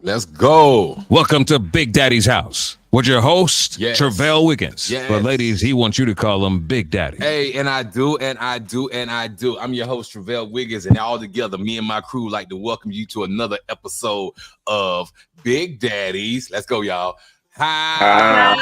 Let's go. Welcome to Big Daddy's house with your host, Yes. Travell Wiggins. Yes. But ladies, he wants you to call him Big Daddy. Hey, and I do. I'm your host, Travell Wiggins, and all together, me and my crew like to welcome you to another episode of Big Daddies. Let's go, y'all. Hi.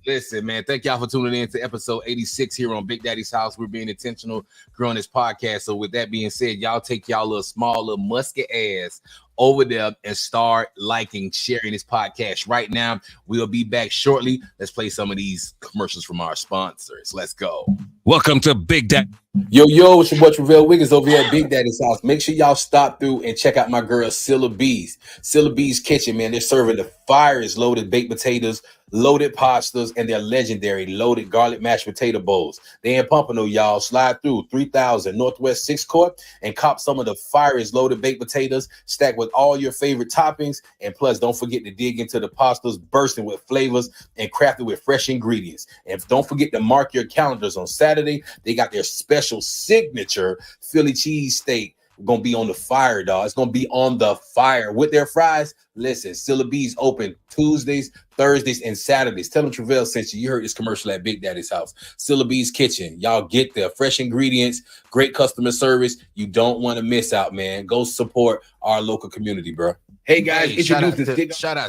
Listen, man, thank y'all for tuning in to episode 86 here on Big Daddy's House. We're being intentional growing this podcast. So with that being said, y'all take y'all little small, little musket ass over there and start liking, sharing this podcast right now. We'll be back shortly. Let's play some of these commercials from our sponsors. Let's go. Welcome to Big Daddy. Yo, it's your boy Travell Wiggins over here at Big Daddy's house. Make sure y'all stop through and check out my girl Scylla B's. Scylla B's Kitchen, man. They're serving the fires loaded baked potatoes, loaded pastas, and their legendary loaded garlic mashed potato bowls. They in Pompano, y'all. Slide through 3000 Northwest 6th Court and cop some of the fires loaded baked potatoes stacked with all your favorite toppings. And plus, don't forget to dig into the pastas bursting with flavors and crafted with fresh ingredients. And don't forget to mark your calendars on Saturday. They got their special signature Philly cheesesteak. Gonna be on the fire, dog. It's gonna be on the fire with their fries. Listen, Scylla B's open Tuesdays, Thursdays, and Saturdays. Tell them Travell sent you. You heard this commercial at Big Daddy's house. Scylla B's Kitchen. Y'all get there. Fresh ingredients, great customer service. You don't want to miss out, man. Go support our local community, bro. Hey guys, shout out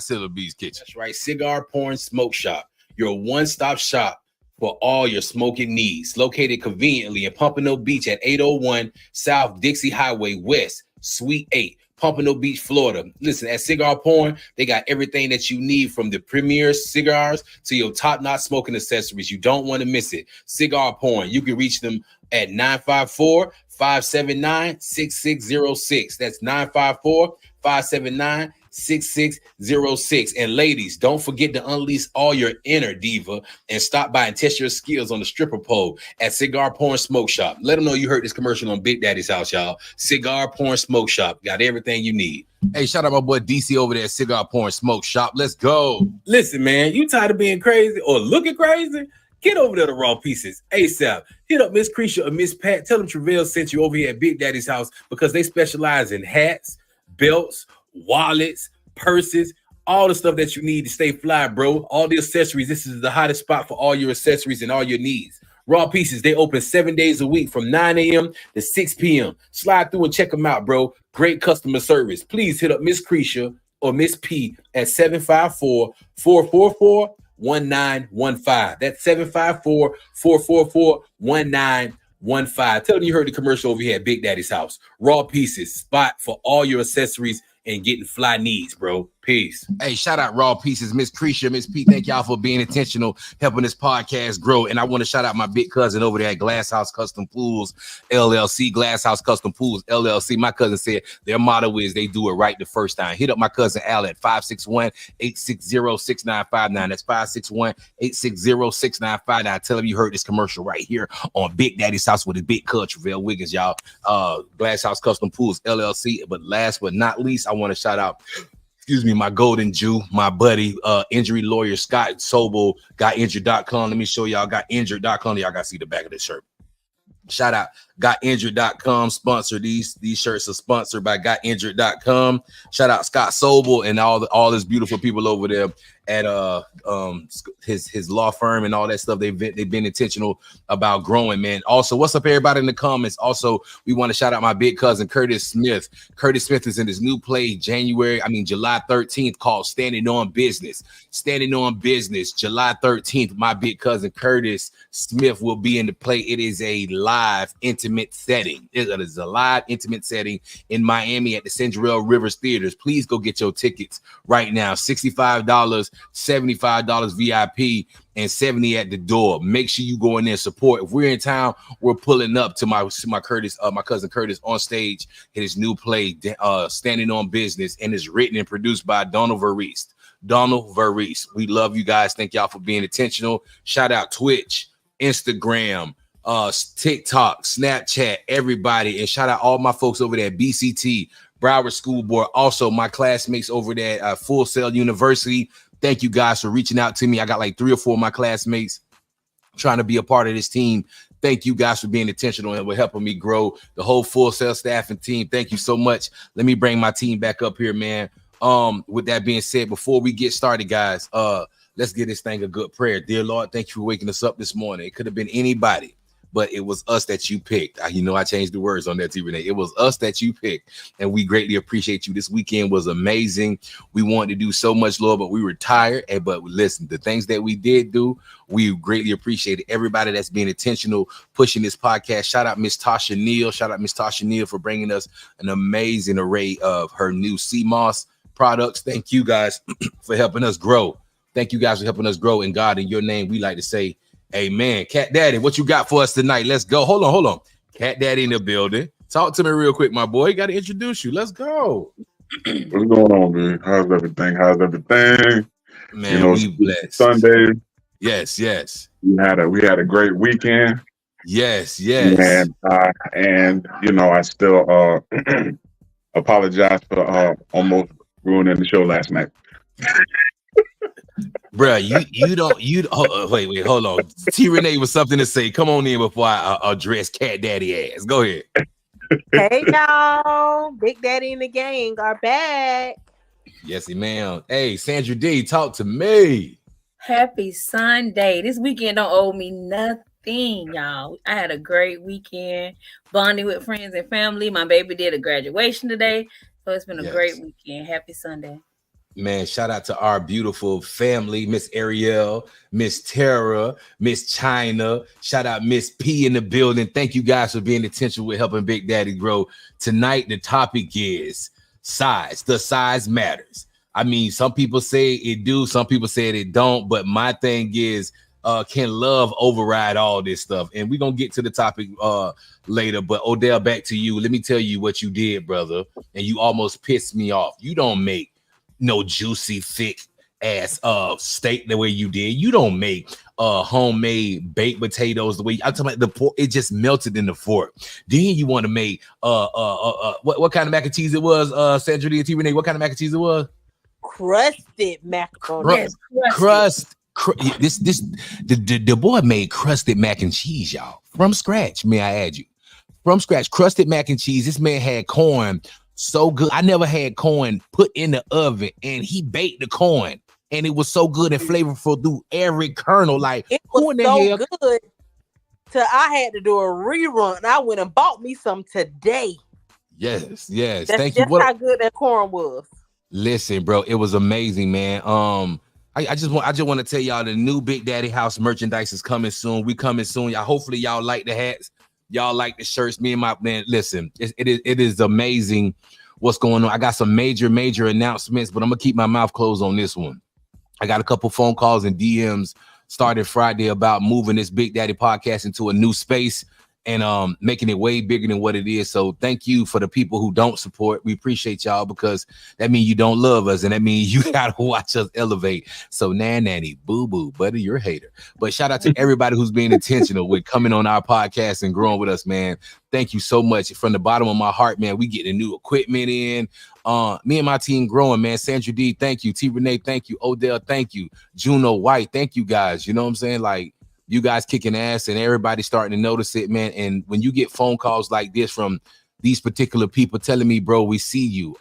Scylla B's Kitchen. That's right, Cigar Porn Smoke Shop. Your one-stop shop for all your smoking needs. Located conveniently in Pompano Beach at 801 South Dixie Highway West, Suite 8, Pompano Beach, Florida. Listen, at Cigar Porn, they got everything that you need from the premier cigars to your top-notch smoking accessories. You don't want to miss it. Cigar Porn. You can reach them at 954-579-6606. That's 954-579-6606. And ladies, don't forget to unleash all your inner diva and stop by and test your skills on the stripper pole at Cigar Porn Smoke Shop. Let them know you heard this commercial on Big Daddy's house, y'all. Cigar Porn Smoke Shop. Got everything you need. Hey, shout out my boy DC over there at Cigar Porn Smoke Shop. Let's go. Listen, man, you tired of being crazy or looking crazy? Get over there to Raw Pieces ASAP. Hit up Miss Creisha or Miss Pat. Tell them Travell sent you over here at Big Daddy's house because they specialize in hats, belts, wallets, purses, all the stuff that you need to stay fly, bro. All the accessories. This is the hottest spot for all your accessories and all your needs. Raw Pieces, they open 7 days a week from 9 a.m. to 6 p.m. Slide through and check them out, bro. Great customer service. Please hit up Miss Creisha or Miss P at 754-444-1915. That's 754-444-1915. Tell them you heard the commercial over here at Big Daddy's house. Raw Pieces, spot for all your accessories and getting fly needs, bro. Peace. Hey, shout out Raw Pieces, Miss Creisha, Miss P. Thank y'all for being intentional, helping this podcast grow. And I want to shout out my big cousin over there at Glass House Custom Pools, LLC. Glass House Custom Pools, LLC. My cousin said their motto is they do it right the first time. Hit up my cousin Al at 561-860-6959. That's 561-860-6959. Tell him you heard this commercial right here on Big Daddy's house with his big cut, Travell Wiggins, y'all. Glass House Custom Pools, LLC. But last but not least, I want to shout out my golden Jew, my buddy, injury lawyer Scott Sobel, gotinjured.com. Let me show y'all gotinjured.com. Y'all gotta see the back of this shirt. Shout out gotinjured.com. Sponsor these shirts are sponsored by gotinjured.com. Shout out Scott Sobel and all his beautiful people over there at his law firm and all that stuff. They've been intentional about growing, man. Also, what's up, everybody in the comments? Also, we want to shout out my big cousin Curtis Smith. Curtis Smith is in his new play July 13th called Standing on Business. Standing on Business, July 13th. My big cousin Curtis Smith will be in the play. It is a live intimate setting. It is a live intimate setting in Miami at the Central Rivers Theaters. Please go get your tickets right now. $65, $75 VIP, and $70 at the door. Make sure you go in there and support. If we're in town, we're pulling up to my cousin Curtis on stage in his new play, Standing on Business, and it's written and produced by Donald Verreese. We love you guys. Thank y'all for being intentional. Shout out Twitch, Instagram, TikTok, Snapchat, everybody, and shout out all my folks over there at BCT, Broward School Board. Also, my classmates over there at Full Sail University. Thank you guys for reaching out to me. I got like 3 or 4 of my classmates trying to be a part of this team. Thank you guys for being intentional and for helping me grow the whole Full Sail staff and team. Thank you so much. Let me bring my team back up here, man. With that being said, before we get started, guys, let's give this thing a good prayer. Dear Lord, thank you for waking us up this morning. It could have been anybody, but it was us that you picked. You know, I changed the words on that, T. Renee. It was us that you picked, and we greatly appreciate you. This weekend was amazing. We wanted to do so much, Lord, but we were tired. But listen, the things that we did do, we greatly appreciated everybody that's being intentional, pushing this podcast. Shout out Miss Tasha Neal. Shout out Miss Tasha Neal for bringing us an amazing array of her new CMOS products. Thank you guys for helping us grow. Thank you guys for helping us grow. In God, in your name, we like to say, amen. Cat Daddy, what you got for us tonight? Let's go. Hold on. Cat Daddy in the building. Talk to me real quick, my boy. Got to introduce you. Let's go. What's going on, man? How's everything? Man, you know, we blessed. Sunday. Yes. We had a great weekend. Yes. And you know, I still apologize for almost ruining the show last night. Bruh, wait, hold on. T. Renee was something to say. Come on in before I address Cat Daddy ass. Go ahead. Hey y'all, Big Daddy and the gang are back. Yes, ma'am. Hey, Sandra D, talk to me. Happy Sunday. This weekend don't owe me nothing, y'all. I had a great weekend, bonding with friends and family. My baby did a graduation today, so it's been a great weekend. Happy Sunday. Man, shout out to our beautiful family, Miss Ariel, Miss Tara, Miss China. Shout out Miss P in the building. Thank you guys for being intentional with helping Big Daddy grow. Tonight, the topic is size. The size matters. I mean, some people say it do, some people say it don't, but my thing is, can love override all this stuff? And we're going to get to the topic later, but Odell, back to you. Let me tell you what you did, brother, and you almost pissed me off. You don't make no juicy, thick ass steak the way you did. You don't make homemade baked potatoes the way I'm talking about. The pork, it just melted in the fork. Then you want to make what kind of mac and cheese it was? Sandra D and T. Renee, what kind of mac and cheese it was? Crusted macaroni. The boy made crusted mac and cheese, y'all, from scratch. May I add you, from scratch, crusted mac and cheese. This man had corn. So good. I never had corn put in the oven, and he baked the corn, and it was so good and flavorful through every kernel. Like, it was so good till I had to do a rerun. I went and bought me some today. Yes. That's Thank you. How good that corn was. Listen, bro, it was amazing, man. I just want to tell y'all the new Big Daddy House merchandise is coming soon. We coming soon, y'all. Hopefully, y'all like the hats. Y'all like the shirts. Me and my man, listen, it is amazing what's going on. I got some major announcements, but I'm gonna keep my mouth closed on this one. I got a couple phone calls and DMs started Friday about moving this Big Daddy podcast into a new space and making it way bigger than what it is. So thank you for the people who don't support. We appreciate y'all, because that means you don't love us, and that means you gotta watch us elevate. So nanny, boo, buddy, you're a hater. But shout out to everybody who's being intentional with coming on our podcast and growing with us, man. Thank you so much from the bottom of my heart, man. We getting new equipment in. Me and my team growing, man. Sandra D, thank you. T. Renee, thank you. Odell, thank you. Juno White, thank you guys. You know what I'm saying? Like, you guys kicking ass and everybody starting to notice it, man. And when you get phone calls like this from these particular people telling me, bro, we see you,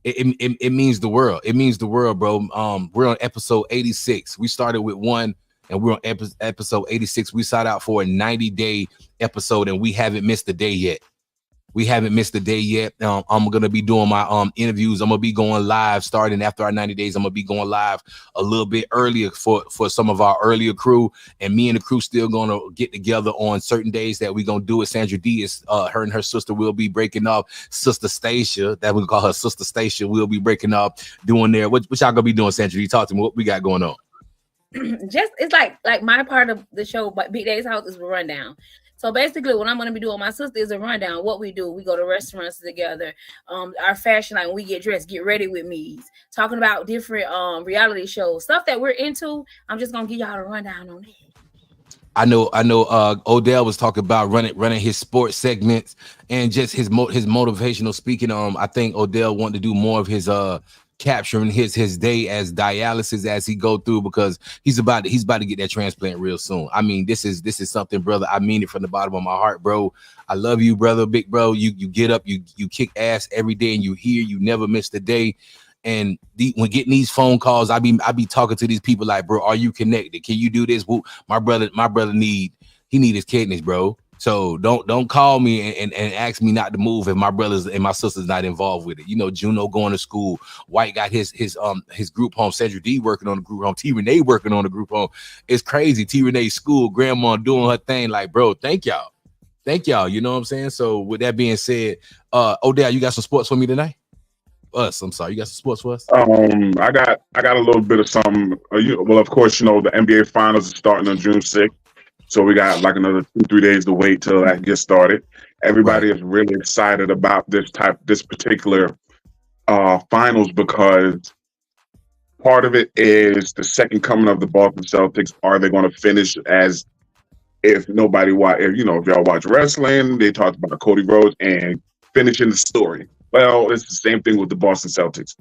it means the world. It means the world, bro. We're on episode 86. We started with 1 and we're on episode 86. We sought out for a 90-day episode and we haven't missed a day yet. I'm going to be doing my interviews. I'm going to be going live starting after our 90 days. I'm going to be going live a little bit earlier for some of our earlier crew. And me and the crew still going to get together on certain days that we're going to do it. Sandra D is her and her sister will be breaking up. Sister Stacia, that we call her Sister Stacia, will be breaking up doing there. What y'all going to be doing, Sandra D? Talk to me. What we got going on? Just it's like my part of the show, but Big Daddy's House is a rundown. So basically, what I'm going to be doing with my sister is a rundown. What we do, we go to restaurants together. Our fashion line, we get dressed, get ready with me, talking about different reality shows, stuff that we're into. I'm just going to give y'all a rundown on it. I know. Odell was talking about running his sports segments and just his motivational speaking. I think Odell wanted to do more of his capturing his day as dialysis as he go through, because he's about to get that transplant real soon. I mean, this is something, brother. I mean it from the bottom of my heart, bro. I love you, brother, big bro. You get up, you kick ass every day, and you never miss the day. And when getting these phone calls, I be talking to these people like, bro, are you connected? Can you do this? Well, my brother need his kidneys, bro. So don't call me and ask me not to move if my brothers and my sisters not involved with it. You know, Juno going to school. White got his group home. Sandra D working on the group home. T Renee working on the group home. It's crazy. T Renee's school. Grandma doing her thing. Like, bro, thank y'all. You know what I'm saying? So with that being said, Odell, you got some sports for me tonight? I'm sorry. You got some sports for us? I got a little bit of something. Well, of course, you know the NBA Finals is starting on June 6th. So we got like another 2-3 days to wait till that gets started. Everybody is really excited about this particular finals, because part of it is the second coming of the Boston Celtics. Are they going to finish as if nobody watch? If y'all watch wrestling, they talked about Cody Rhodes and finishing the story. Well, it's the same thing with the Boston Celtics.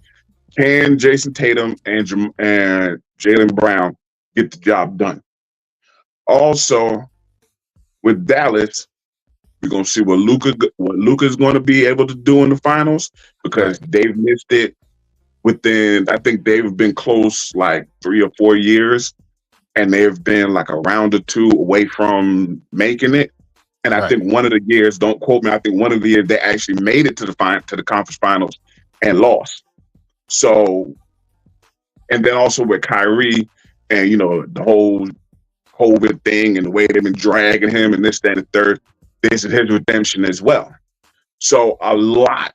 Can Jason Tatum and Jaylen Brown get the job done? Also, with Dallas, we're gonna see what Luka's going to be able to do in the finals, because they've missed it within. I think they've been close like 3 or 4 years, and they've been like a round or two away from making it. And I think one of the years, don't quote me, I think one of the years they actually made it to the conference finals and lost. So, and then also with Kyrie and the whole COVID thing and the way they've been dragging him and this, that, and the third, this is his redemption as well. So a lot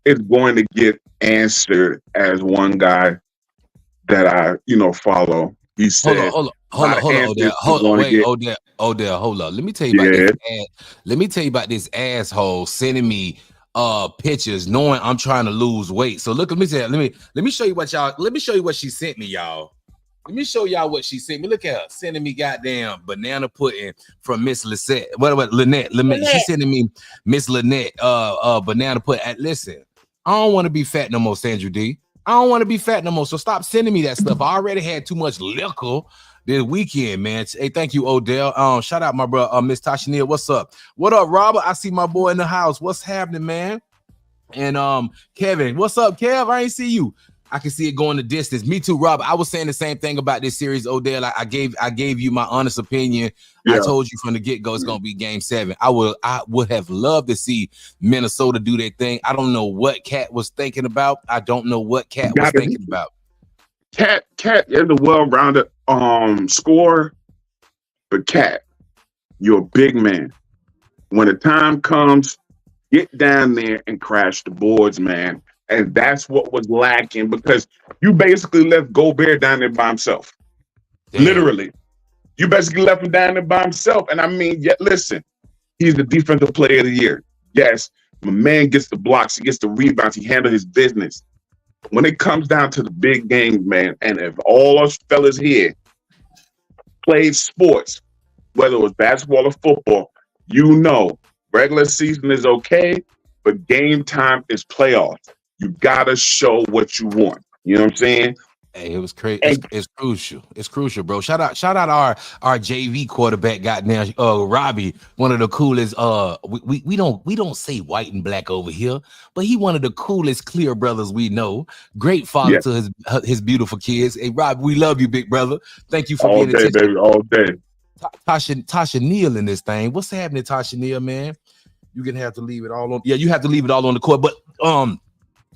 is going to get answered, as one guy that I follow. He said, hold on, Odell, hold up. Let me tell you about this. Let me tell you about this asshole sending me pictures knowing I'm trying to lose weight. So look, let me show you what she sent me, y'all. Let me show y'all what she sent me. Look at her sending me goddamn banana pudding from Miss Lynette. Lynette. She sending me Miss Lynette banana pudding. Listen, I don't want to be fat no more, Sandra D. I don't want to be fat no more. So stop sending me that stuff. I already had too much liquor this weekend, man. Hey, thank you, Odell. Shout out my brother, Miss Tasha Neal. What's up? What up, Robert? I see my boy in the house. What's happening, man? And Kevin, what's up, Kev? I ain't see you. I can see it going the distance. Me too, Rob. I was saying the same thing about this series, Odell. I gave you my honest opinion. Yeah. I told you from the get-go it's going to be Game 7. I would have loved to see Minnesota do their thing. I don't know what Cat was thinking about. Cat is a well-rounded scorer, but Cat, you're a big man. When the time comes, get down there and crash the boards, man. And that's what was lacking, because you basically left Gobert down there by himself. Damn. Literally. You basically left him down there by himself. And I mean, listen, he's the defensive player of the year. Yes, my man gets the blocks, he gets the rebounds, he handles his business. When it comes down to the big games, man, and if all us fellas here played sports, whether it was basketball or football, regular season is okay, but game time is playoffs. You gotta show what you want. You know what I'm saying? Hey, it was crazy. It's crucial. It's crucial, bro. Shout out our JV quarterback, goddamn Robbie, one of the coolest. We don't say white and black over here, but he one of the coolest clear brothers we know. Great father to his beautiful kids. Hey, Rob, we love you, big brother. Thank you for all day, baby, all day. Tasha Neal in this thing. What's happening, Tasha Neal, man? You're gonna have to leave it all on. Yeah, you have to leave it all on the court, but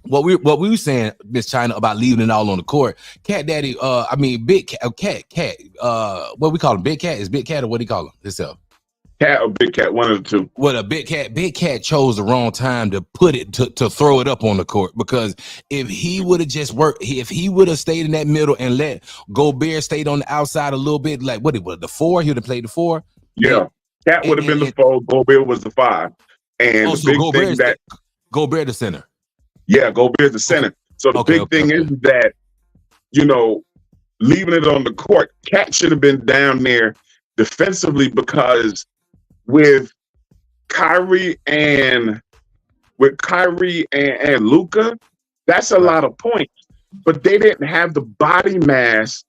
what we were saying, Miss China, about leaving it all on the court. Cat Daddy, Big Cat, what we call him, Big Cat? Is Big Cat, or what do you call him himself? Cat or Big Cat, one of the two. Well, Big Cat chose the wrong time to put it to throw it up on the court, because if he would have just worked, if he would have stayed in that middle and let Gobert stayed on the outside a little bit, like what it was, the 4, he would have played the 4. Yeah, Cat would have been the 4, Gobert was the 5. And the big thing that Gobert the center. Yeah, Gobert's the center. So the big thing is that, leaving it on the court, Cat should have been down there defensively, because with Kyrie and Luka, that's a lot of points. but they didn't have the body mass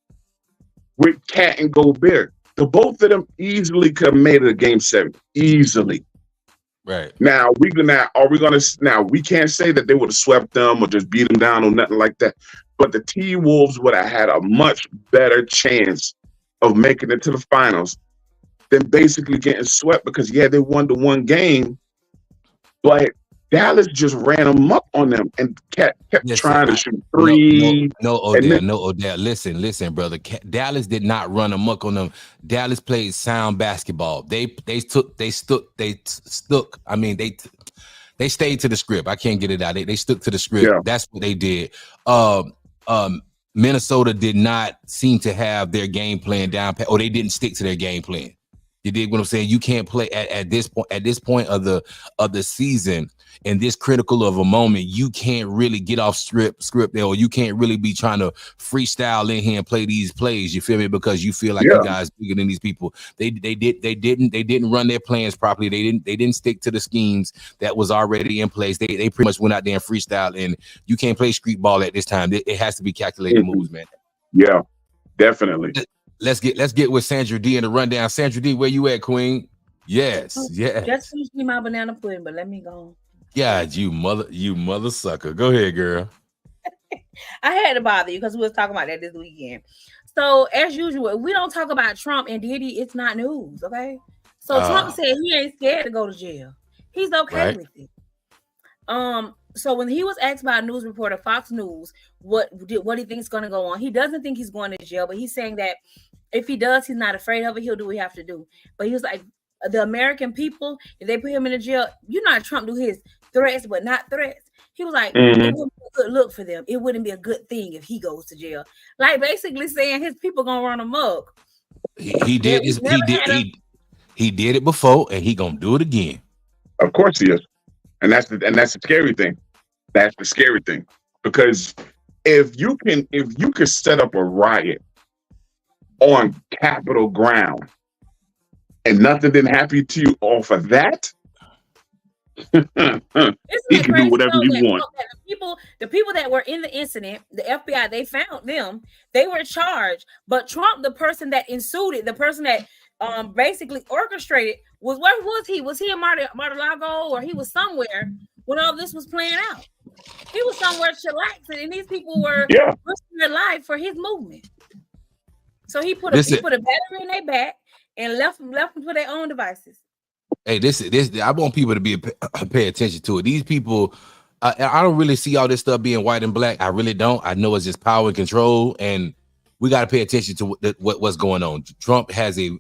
with Cat and Gobert. The both of them easily could have made it a game 7. Easily. Right. Now we can't say that they would have swept them or just beat them down or nothing like that. But the T-Wolves would have had a much better chance of making it to the finals than basically getting swept because they won the one game, but Dallas just ran amok on them and kept trying to shoot three. No, Odell. Listen, brother. Dallas did not run amok on them. Dallas played sound basketball. They stuck. I mean, they stayed to the script. I can't get it out. They stuck to the script. Yeah. That's what they did. Minnesota did not seem to have their game plan down, or they didn't stick to their game plan. You dig what I'm saying? You can't play at this point of the season, in this critical of a moment. You can't really get off script there, or you can't really be trying to freestyle in here and play these plays. You feel me? Because you feel like you guys bigger than these people. They didn't run their plans properly. They didn't stick to the schemes that was already in place. They pretty much went out there and freestyle. And you can't play street ball at this time. It has to be calculated moves, man. Yeah, definitely. Let's get with Sandra D in the rundown. Sandra D, where you at, Queen? Yes. Just finished me my banana pudding, but let me go. God, you mother sucker. Go ahead, girl. I had to bother you because we was talking about that this weekend. So as usual, we don't talk about Trump and Diddy. It's not news, okay? So Trump said he ain't scared to go to jail. He's okay with it. So when he was asked by a news reporter, Fox News, what he thinks is going to go on, he doesn't think he's going to jail, but he's saying that if he does, he's not afraid of it. He'll do what he have to do. But he was like, the American people, if they put him in the jail, you know, Trump do his threats, but not threats. He was like, it wouldn't be a good look for them. It wouldn't be a good thing if he goes to jail. Like basically saying his people gonna run amok. He did it before, and he gonna do it again. Of course he is, and that's the scary thing. That's the scary thing, because if you can set up a riot on Capitol ground and nothing didn't happen to you off of that, he can do whatever you want. The people that were in the incident, the FBI, they found them. They were charged, but Trump, the person that ensued it, the person that basically orchestrated, where was he? Was he in Mar-a-Lago, or he was somewhere when all this was playing out? He was somewhere chillaxing, and these people were risking their life for his movement. So he put a battery in their back and left them to their own devices. Hey, this I want people to pay attention to it. These people, I don't really see all this stuff being white and black. I really don't. I know it's just power and control, and we got to pay attention to what's going on. Trump has a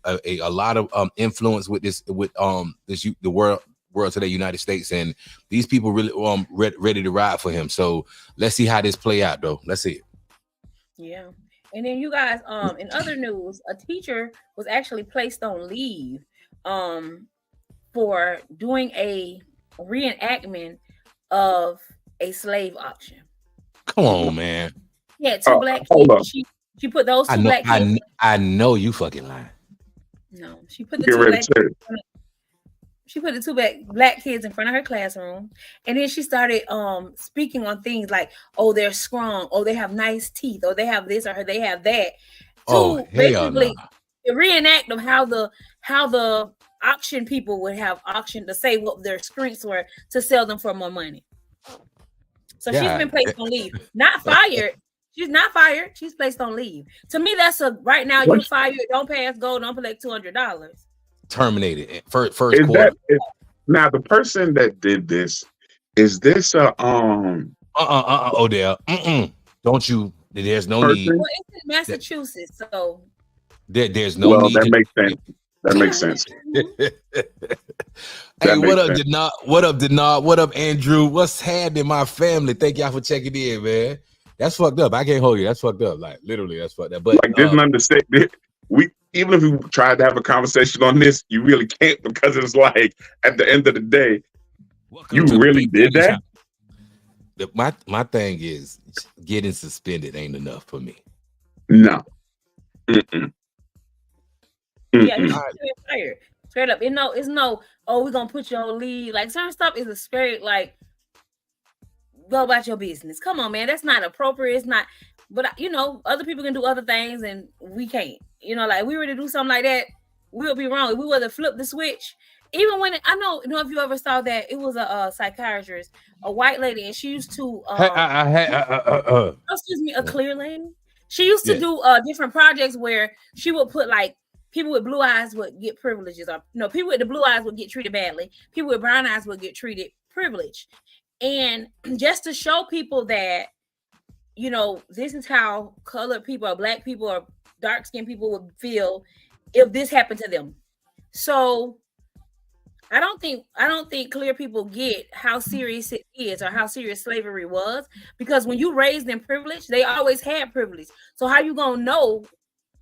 lot of influence with the world today, United States, and these people really ready to ride for him. So let's see how this play out, though. Let's see it. Yeah. And then you guys, in other news, a teacher was actually placed on leave for doing a reenactment of a slave auction. Come on, man. Yeah, two black kids. She put those two black kids. I know you fucking lying. No, she put the two black kids. She put the two black kids in front of her classroom, and then she started speaking on things like, "Oh, they're strong. Oh, they have nice teeth. Oh, they have this or they have that." To basically reenact of how the auction people would have auctioned to say what their strengths were to sell them for more money. So she's been placed on leave, not fired. She's not fired. She's placed on leave. To me, that's right now. You're fired. Don't pass go. Don't collect $200. Terminated first quarter. Now the person that did this, is this Odell? Don't you? There's no person? need. Well, it's in Massachusetts, so there's no need. That makes sense. That makes sense. Hey, what up, Denard? What up, Denard? What up, Andrew? What's happening, my family? Thank y'all for checking in, man. That's fucked up. I can't hold you. That's fucked up. Like literally, that's fucked up. But like this understand. Even if we tried to have a conversation on this, you really can't, because it's like at the end of the day, you really did that. My thing is getting suspended ain't enough for me. No. Yeah, you should be fired. Straight up. It's no, oh, we're gonna put you on leave. Like certain stuff is a straight, like go about your business. Come on, man. That's not appropriate. It's not, but other people can do other things and we can't. Like we were to do something like that, we'll be wrong. If we were to flip the switch, even when I know if you ever saw that, it was a psychiatrist, a white lady, and she used to excuse me, a clear lady. She used to do different projects where she would put like people with blue eyes would get privileges, or people with the blue eyes would get treated badly. People with brown eyes would get treated privileged. And just to show people that, this is how colored people or black people or dark-skinned people would feel if this happened to them. So I don't think clear people get how serious it is or how serious slavery was, because when you raised in privilege, they always had privilege. So how you gonna know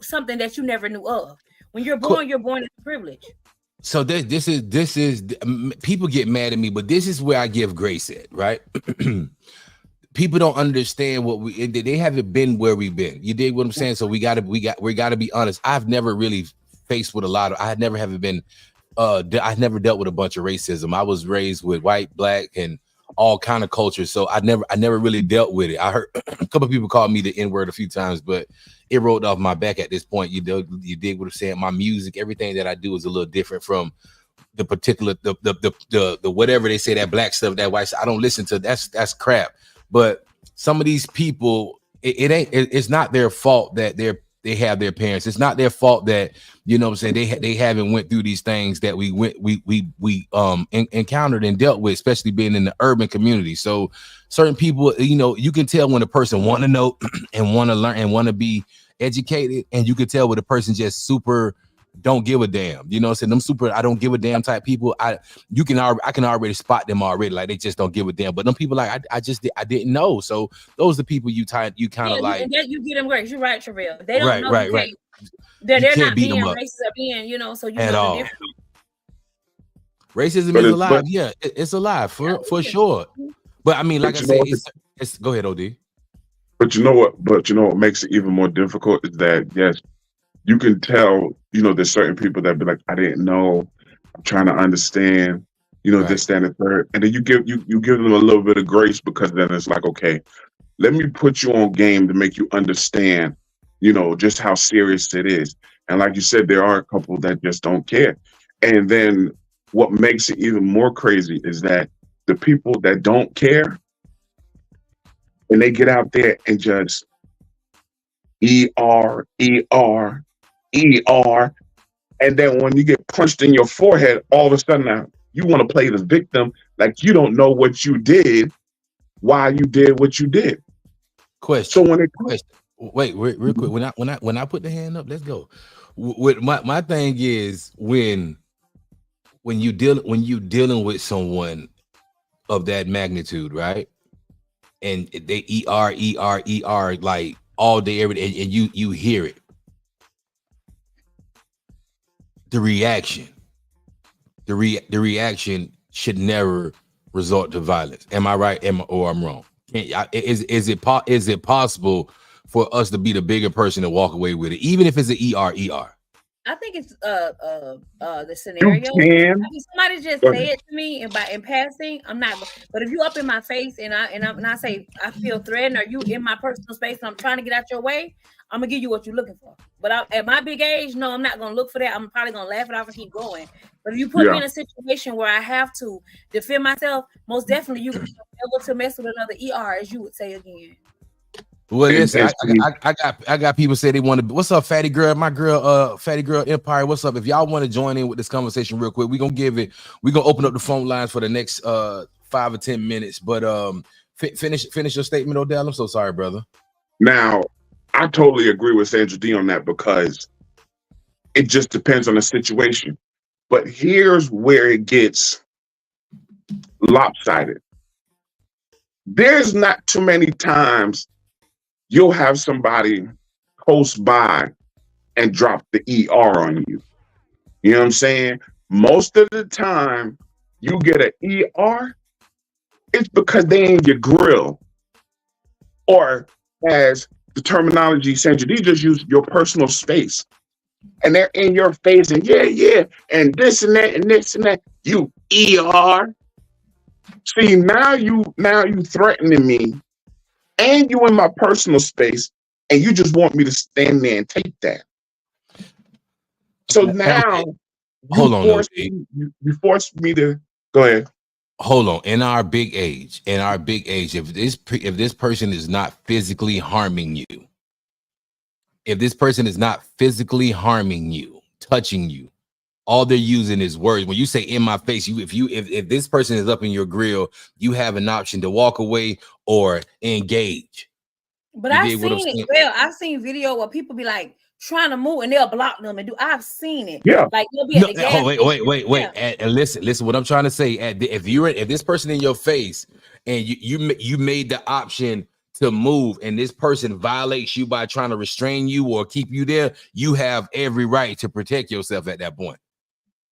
something that you never knew of? When you're born in privilege. So this is people get mad at me, but this is where I give grace at, right? People don't understand what they haven't been where we've been. You dig what I'm saying? So we gotta be honest. I've never really faced with a lot of. I never dealt with a bunch of racism. I was raised with white, black, and all kind of cultures. So I never really dealt with it. I heard a couple of people call me the N-word a few times, but it rolled off my back at this point. You dig what I'm saying? My music, everything that I do is a little different from the particular the whatever they say, that black stuff, that white stuff. I don't listen to that's crap. But some of these people, it's not their fault that they have their parents. It's not their fault that, what I'm saying, they haven't went through these things that we encountered and dealt with, especially being in the urban community. So certain people, you can tell when a person want to know and want to learn and want to be educated, and you can tell when a person just super don't give a damn. Them super I don't give a damn type people. I can already spot them already, like they just don't give a damn. But them people like I didn't know. So those are the people you kind of like. You get them grace. You're right, Travell. They don't know. Right. They're not being racist or being, so you at know all. the difference. Racism is alive. Yeah, it's alive for sure. But I mean, like I said, it's go ahead, OD. But you know what makes it even more difficult is that, yes, you can tell, there's certain people that be like, I didn't know, I'm trying to understand, right. This, that, and the third. And then you give them a little bit of grace, because then it's like, okay, let me put you on game to make you understand, just how serious it is. And like you said, there are a couple that just don't care. And then what makes it even more crazy is that the people that don't care, and they get out there and just ER, and then when you get punched in your forehead, all of a sudden now you want to play the victim, like you don't know what you did, why you did what you did. Question. So when wait, real quick, when I put the hand up, let's go. With my thing is when you dealing with someone of that magnitude, right? And they ER like all day, every day, and you hear it. The reaction should never resort to violence. Am I right? Or I'm wrong? Is it possible for us to be the bigger person and walk away with it, even if it's an ER? I think it's the scenario. I mean, somebody just say it to me, and in passing, I'm not. But if you up in my face and I say I feel threatened, or you in my personal space and I'm trying to get out your way, I'm gonna give you what you're looking for. But at my big age, no, I'm not gonna look for that. I'm probably gonna laugh it off and keep going. But if you put me in a situation where I have to defend myself, most definitely you will be able to mess with another ER, as you would say again. Well, listen, I got people say they want to. What's up, Fatty Girl? My girl, Fatty Girl Empire. What's up? If y'all want to join in with this conversation real quick, we're gonna open up the phone lines for the next 5 or 10 minutes. But finish your statement, Odell. I'm so sorry, brother. Now, I totally agree with Sandra D on that, because it just depends on the situation. But here's where it gets lopsided. There's not too many times you'll have somebody close by and drop the ER on you. You know what I'm saying? Most of the time you get an ER, it's because they in your grill. Or as the terminology Sandra D just used, your personal space. And they're in your face and yeah, and this and that and this and that. You ER. See, now you threatening me, and you in my personal space, and you just want me to stand there and take that. So now Hold on, though, G. you force me to go ahead. Hold on. In our big age, if this person is not physically harming you, touching you, all they're using is words. When you say "in my face," if this person is up in your grill, you have an option to walk away or engage. But I've seen it. Well, I've seen video where people be like trying to move and they'll block them and do. I've seen it. Yeah. Like you'll be at the gas wait. Yeah. And listen. What I'm trying to say, if this person in your face and you made the option to move, and this person violates you by trying to restrain you or keep you there, you have every right to protect yourself at that point.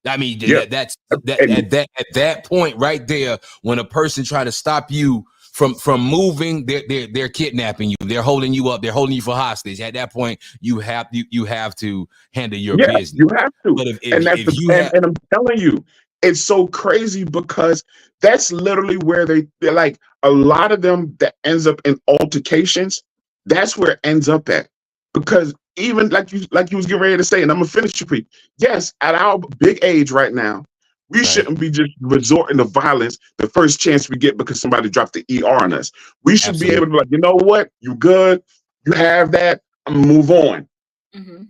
I mean, at that point right there, when a person try to stop you from moving, they're kidnapping you, they're holding you up, they're holding you for hostage. At that point, you have to handle your business. You have to. But and I'm telling you, it's so crazy because that's literally where they're like a lot of them that ends up in altercations. That's where it ends up at, because even like you was getting ready to say, and I'm gonna finish you, Pete. Yes, at our big age right now, we shouldn't be just resorting to violence the first chance we get because somebody dropped the ER on us. We should be able to be like, you know what, you good, you have that, I'm gonna move on. Mm-hmm.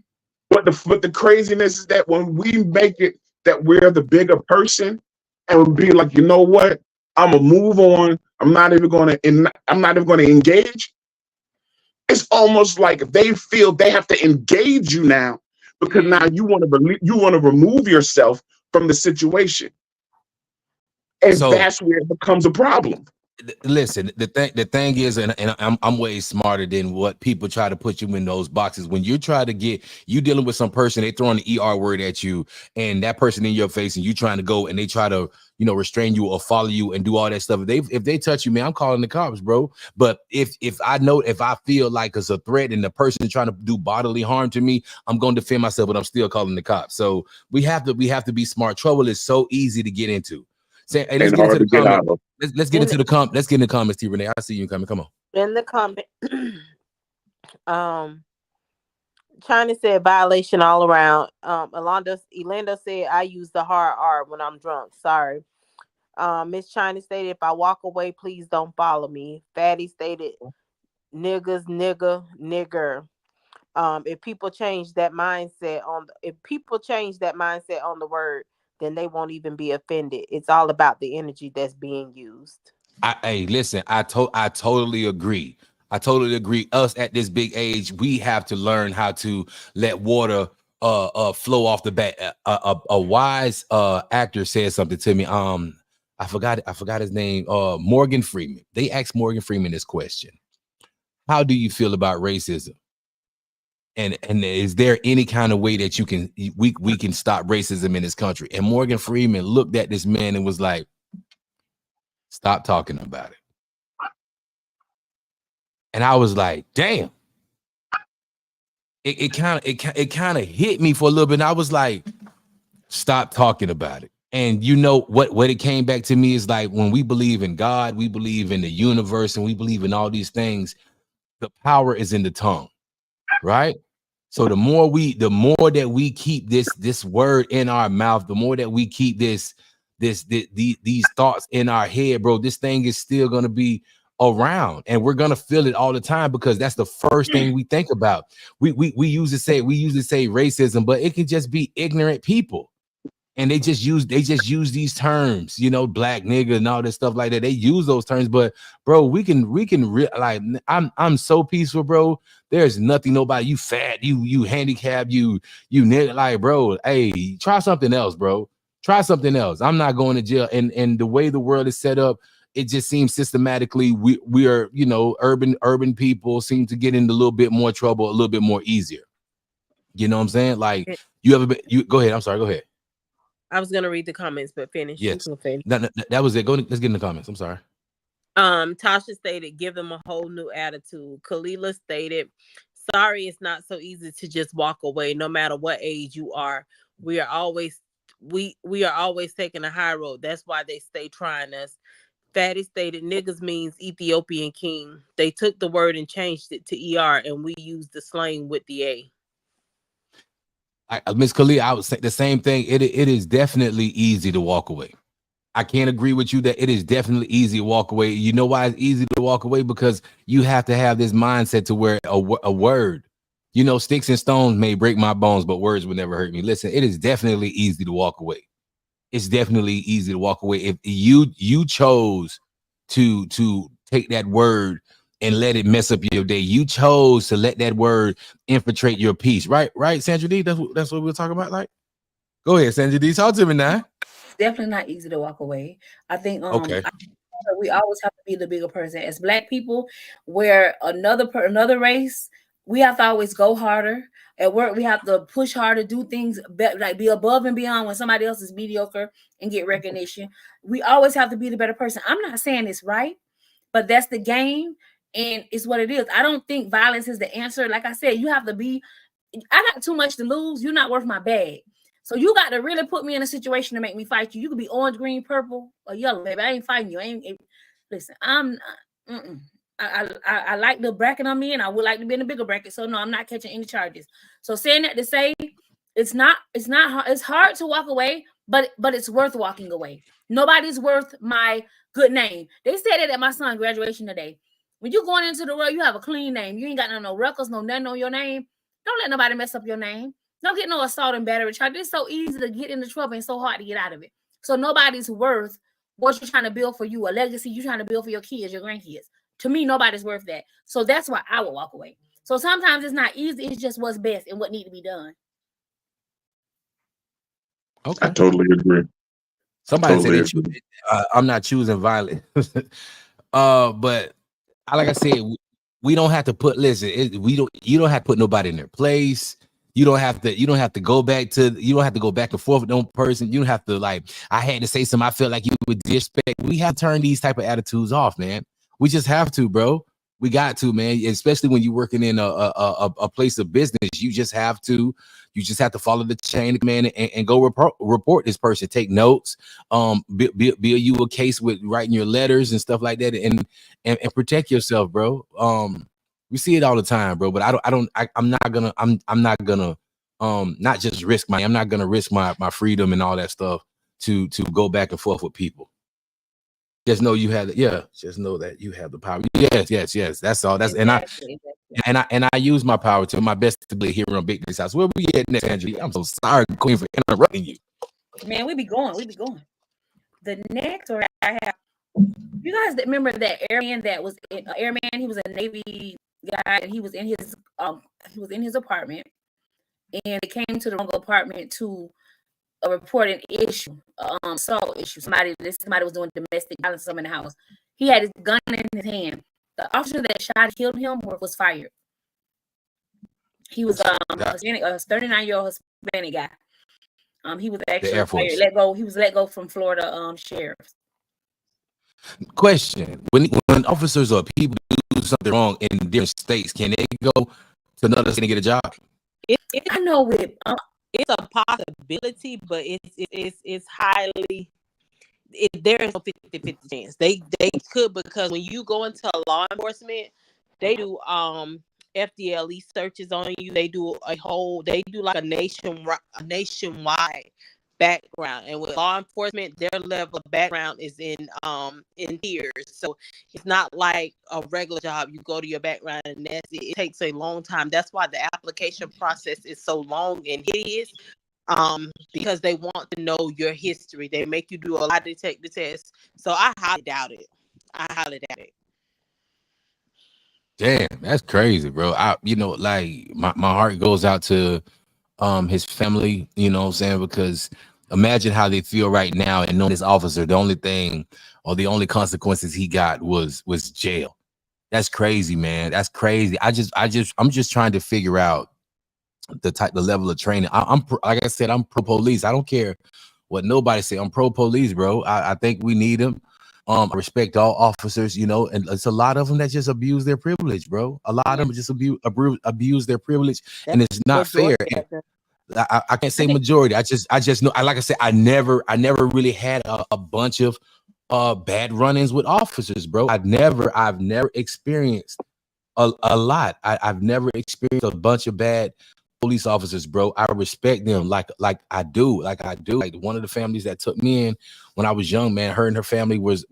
But the craziness is that when we make it that we're the bigger person and be like, you know what, I'm gonna move on. I'm not even gonna engage. It's almost like they feel they have to engage you now because now you want to remove yourself from the situation, and that's where it becomes a problem. Listen, the thing is, and I'm way smarter than what people try to put you in those boxes. When you try to you dealing with some person, they throwing the ER word at you, and that person in your face, and you trying to go, and they try to restrain you or follow you and do all that stuff. If they touch you, man, I'm calling the cops, bro. But if I feel like it's a threat and the person trying to do bodily harm to me, I'm going to defend myself, but I'm still calling the cops. So we have to be smart. Trouble is so easy to get into. Say, hey, let's get into the comments. Let's get into the Let's get in the comments, T. Renee. I see you coming. Come on. In the comment, China said violation all around. Elanda said I use the hard R when I'm drunk. Sorry. Miss China stated if I walk away, please don't follow me. Fatty stated niggas, nigger. If people change that mindset on the word, then they won't even be offended. It's all about the energy that's being used. Listen, I totally agree. Us at this big age, we have to learn how to let water flow off the back. A wise actor said something to me. I forgot his name. Morgan Freeman. They asked Morgan Freeman this question: how do you feel about racism? And is there any kind of way that we can stop racism in this country? And Morgan Freeman looked at this man and was like, stop talking about it. And I was like, damn. It kind of hit me for a little bit. And I was like, stop talking about it. And you know what it came back to me is like, when we believe in God, we believe in the universe, and we believe in all these things, the power is in the tongue, right? So the more that we keep this word in our mouth, the more that we keep these thoughts in our head, bro, this thing is still gonna be around, and we're gonna feel it all the time because that's the first thing we think about. We usually say racism, but it can just be ignorant people, and they just use these terms, black nigga and all this stuff like that. They use those terms, but bro, we can like, I'm so peaceful, bro. There's nothing, nobody, you fat, you handicapped, you nigga, like, bro, hey, try something else, bro. Try something else. I'm not going to jail. And the way the world is set up, it just seems systematically we are, urban people seem to get into a little bit more trouble, a little bit more easier. You know what I'm saying? Like, go ahead. I'm sorry. Go ahead. I was gonna read the comments, but finish. Yes, that was it. Let's get in the comments. I'm sorry. Tasha stated, give them a whole new attitude. Kalila stated, sorry, it's not so easy to just walk away, no matter what age you are. We are always taking a high road. That's why they stay trying us. Fatty stated niggas means Ethiopian king. They took the word and changed it to ER, and we used the slang with the A. Miss Khalil, I would say the same thing. It is definitely easy to walk away. I can't agree with you that it is definitely easy to walk away. You know why it's easy to walk away? Because you have to have this mindset to where a word, you know, sticks and stones may break my bones, but words will never hurt me. Listen, it is definitely easy to walk away. It's definitely easy to walk away. If you chose to take that word and let it mess up your day, you chose to let that word infiltrate your peace, right? Right, Sandra D? That's what we're talking about. Like, go ahead, Sandra D. Talk to me now. Definitely not easy to walk away. I think Okay. we always have to be the bigger person as Black people. Where another race, we have to always go harder. At work, we have to push harder, do things like be above and beyond when somebody else is mediocre and get recognition. We always have to be the better person. I'm not saying it's right, but that's the game, and it's what it is. I don't think violence is the answer. Like I said, you have to be. I got too much to lose. You're not worth my bag. So you got to really put me in a situation to make me fight you. You could be orange, green, purple, or yellow, baby. I ain't fighting you. Listen, I'm I like the bracket I'm in. I would like to be in a bigger bracket. So no, I'm not catching any charges. So saying that to say it's hard to walk away, but it's worth walking away. Nobody's worth my good name. They said it at my son's graduation today. When you're going into the world, you have a clean name. You ain't got no records, no nothing on your name. Don't let nobody mess up your name. Don't get no assault and battery charge. It's so easy to get into trouble and so hard to get out of it. So nobody's worth what you're trying to build for you, a legacy you're trying to build for your kids, your grandkids. To me, nobody's worth that. So that's why I would walk away. So sometimes it's not easy. It's just what's best and what needs to be done. Okay. I totally agree. Somebody said I'm not choosing violence. But like I said, we don't have to put. Listen, you don't have to put nobody in their place. You don't have to go back and forth with no person. You don't have to I had to say something. I feel like you would disrespect. We have to turn these type of attitudes off, man. We just have to, bro. We got to, man. Especially when you're working in a place of business, you just have to follow the chain of command and go report this person. Take notes. Build you a case with writing your letters and stuff like that, and protect yourself, bro. We see it all the time, bro. But I'm not gonna not just risk I'm not gonna risk my freedom and all that stuff to go back and forth with people. Just know you have just know that you have the power. Yes. That's all. That's exactly. And I use my power to my best to be here on Big Daddy's House. Where we at next, Andrew? I'm so sorry, Queen, for interrupting you. Man, we be going. The next story I have, you guys that remember that airman that was airman, he was a Navy guy, and he was in his apartment, and it came to the wrong apartment to report an issue, assault issue. Somebody was doing domestic violence in the house. He had his gun in his hand. The officer that killed him was fired. He was a 39-year-old Hispanic guy. He was actually fired, let go. He was let go from Florida sheriff. Question: When officers or people do something wrong in different states, can they go to another state and get a job? I know it. It's a possibility, but it's highly. There is no 50-50 chance. They could, because when you go into law enforcement, they do FDLE searches on you. They do like a nationwide background, and with law enforcement, their level of background is in tiers. So it's not like a regular job. You go to your background and that's it. It takes a long time. That's why the application process is so long and hideous. Because they want to know your history. They make you do a lie detector test. So I highly doubt it. Damn, that's crazy, bro. My heart goes out to his family, you know what I'm saying? Because imagine how they feel right now and knowing this officer, the only thing or the only consequences he got was jail. That's crazy, man. That's crazy. I'm just trying to figure out the level of training. Like I said, I'm pro police. I don't care what nobody say. I'm pro police, bro. I think we need them. I respect all officers, you know, and it's a lot of them that just abuse their privilege, bro. A lot of them just abuse their privilege, and it's not fair. I can't say majority. I just know. Like I said, I never really had a bunch of bad run-ins with officers, bro. I've never experienced a lot. I've never experienced a bunch of bad police officers, bro. I respect them like I do. Like one of the families that took me in when I was young, man, her and her family was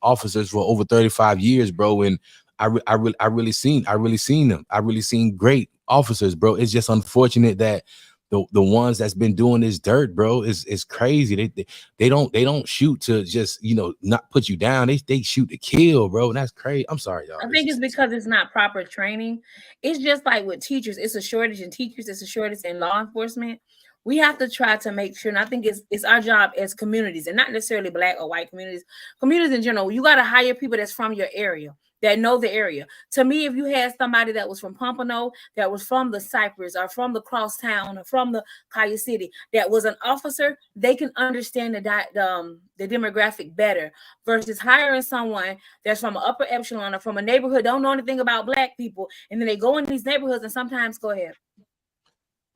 officers for over 35 years, bro. And I really seen them. I really seen great officers, bro. It's just unfortunate that the ones that's been doing this dirt, bro, is crazy. They don't shoot to just, you know, not put you down. They shoot to kill, bro. And that's crazy. I'm sorry, y'all. I think it's because it's not proper training. It's just like with teachers. It's a shortage in teachers. It's a shortage in law enforcement. We have to try to make sure, and I think it's our job as communities, and not necessarily Black or white communities in general. You got to hire people that's from your area, that know the area. To me, if you had somebody that was from Pompano, that was from the Cypress or from the Crosstown or from the Collier City, that was an officer, they can understand the demographic better versus hiring someone that's from an upper echelon or from a neighborhood, don't know anything about Black people, and then they go in these neighborhoods and sometimes go ahead.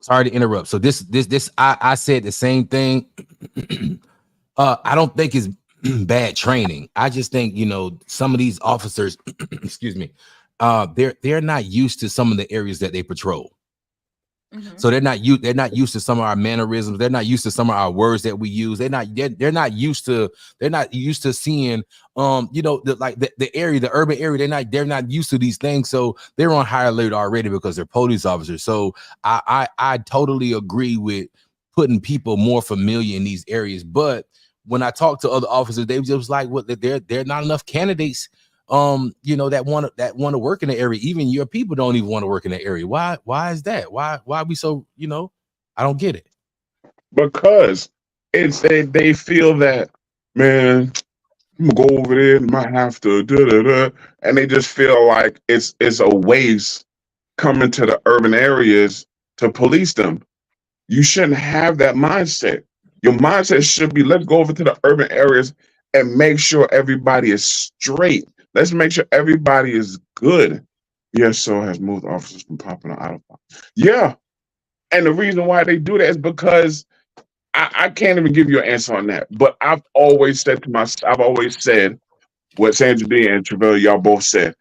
Sorry to interrupt. So this I said the same thing. I don't think it's bad training. I just think, you know, some of these officers, excuse me, they're not used to some of the areas that they patrol. Mm-hmm. So they're not used to some of our mannerisms. They're not used to some of our words that we use. They're not used to seeing you know, the area, the urban area. They're not used to these things. So they're on high alert already because they're police officers. So I totally agree with putting people more familiar in these areas. But when I talk to other officers, they just like, what, they're not enough candidates, you know, that want to work in the area. Even your people don't even want to work in the area. Why is that? Why are we so, you know, I don't get it. Because they feel that, man, I'm gonna go over there and might have to and they just feel like it's a waste coming to the urban areas to police them. You shouldn't have that mindset. Your mindset should be, let's go over to the urban areas and make sure everybody is straight. Let's make sure everybody is good. Yes, so has moved officers from Pompano out of Pompano. Yeah. And the reason why they do that is because I can't even give you an answer on that. But I've always said what Sandra D and Travell, y'all both said,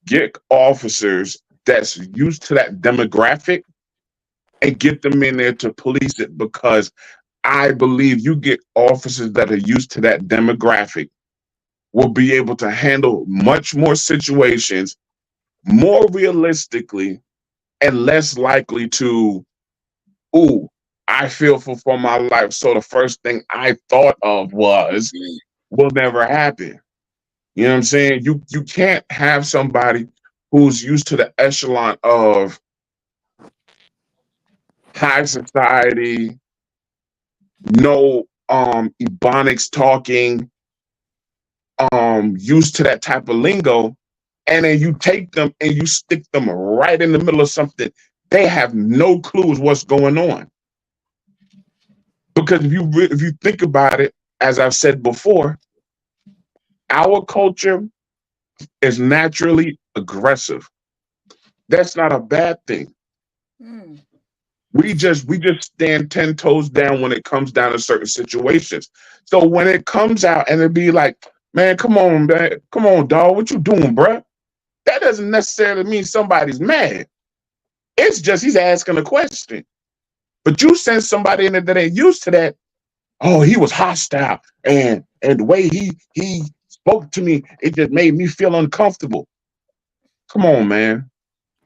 get officers that's used to that demographic and get them in there to police it, because I believe you get officers that are used to that demographic will be able to handle much more situations more realistically and less likely to, ooh, I feel for my life. So the first thing I thought of was, will never happen. You know what I'm saying? You can't have somebody who's used to the echelon of high society, no ebonics talking, used to that type of lingo, and then you take them and you stick them right in the middle of something. They have no clues what's going on. Because if you think about it, as I've said before, our culture is naturally aggressive. That's not a bad thing. Mm. We just stand 10 toes down when it comes down to certain situations. So when it comes out and it be like, man, come on, dog, what you doing, bruh? That doesn't necessarily mean somebody's mad. It's just he's asking a question. But you send somebody in there that ain't used to that. Oh, he was hostile, and the way he spoke to me, it just made me feel uncomfortable. Come on, man.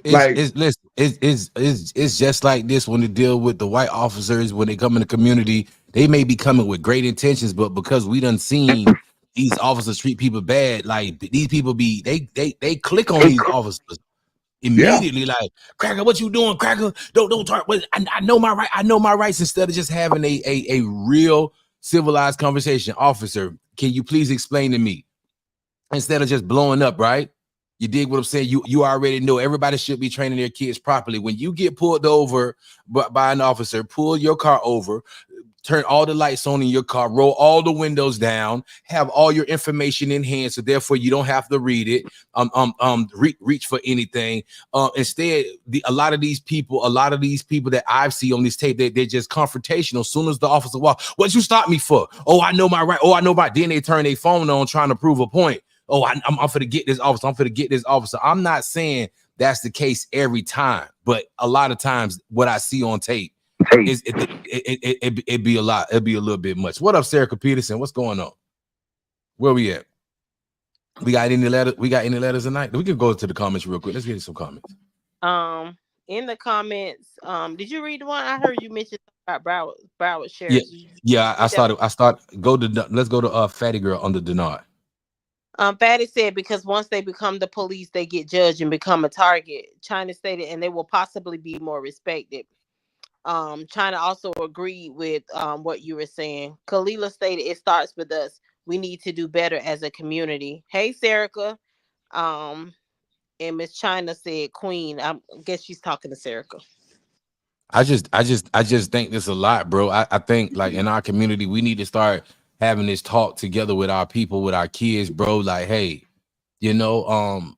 It's just like this when they deal with the white officers. When they come in the community, they may be coming with great intentions, but because we done seen these officers treat people bad, like these people they click on these officers immediately. Yeah. Like, Cracker, what you doing, Cracker? Don't talk. I know my right. I know my rights. Instead of just having a real civilized conversation, officer, can you please explain to me? Instead of just blowing up, right? You dig what I'm saying? You already know everybody should be training their kids properly. When you get pulled over by an officer, pull your car over, turn all the lights on in your car, roll all the windows down, have all your information in hand, so therefore you don't have to read it, reach for anything. Instead, a lot of these people that I've seen on this tape, they're just confrontational. As soon as the officer walks, what you stop me for? Oh, I know my right. Oh, I know my. Then they turn their phone on trying to prove a point. Oh, I'm finna get this officer. I'm finna get this officer. I'm not saying that's the case every time, but a lot of times what I see on tape, it'd be a lot. It'd be a little bit much. What up, Sarah Peterson? What's going on? Where we at? We got any letters? We got any letters tonight? We can go to the comments real quick. Let's get some comments. In the comments, did you read the one? I heard you mention about Broward Sheriff. Yeah. I started. Let's go to Fatty Girl under Denard. Fatty said because once they become the police, they get judged and become a target. China stated, and they will possibly be more respected. China also agreed with what you were saying. Kalila stated it starts with us. We need to do better as a community. Hey, Serica. And Miss China said Queen. I guess she's talking to Serica. I just think this a lot, bro. I think like in our community, we need to start having this talk together with our people, with our kids, bro. Like, hey, you know,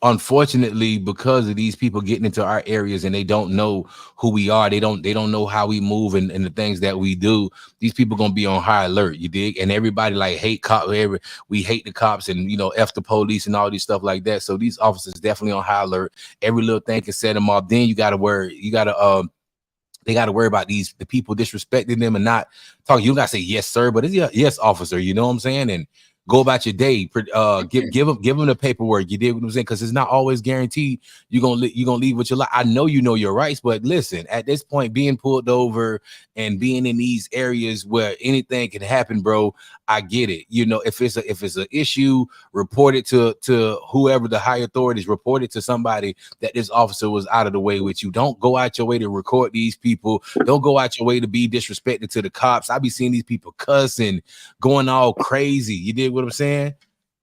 unfortunately, because of these people getting into our areas and they don't know who we are, they don't know how we move and the things that we do. These people gonna be on high alert, you dig? And everybody like hate cops. We hate the cops and F the police and all these stuff like that. So these officers definitely on high alert. Every little thing can set them off. Then they got to worry about the people disrespecting them and not talking. You don't gotta say yes, sir, but it's yes, officer. You know what I'm saying? And go about your day. Give them the paperwork. You did what I'm saying, because it's not always guaranteed you're gonna leave with your life. I know you know your rights, but listen, at this point, being pulled over and being in these areas where anything can happen, bro, I get it. If it's an issue, report it to whoever the high authorities. Report it to somebody that this officer was out of the way with you. Don't go out your way to record these people. Don't go out your way to be disrespectful to the cops. I be seeing these people cussing, going all crazy. You did what I'm saying?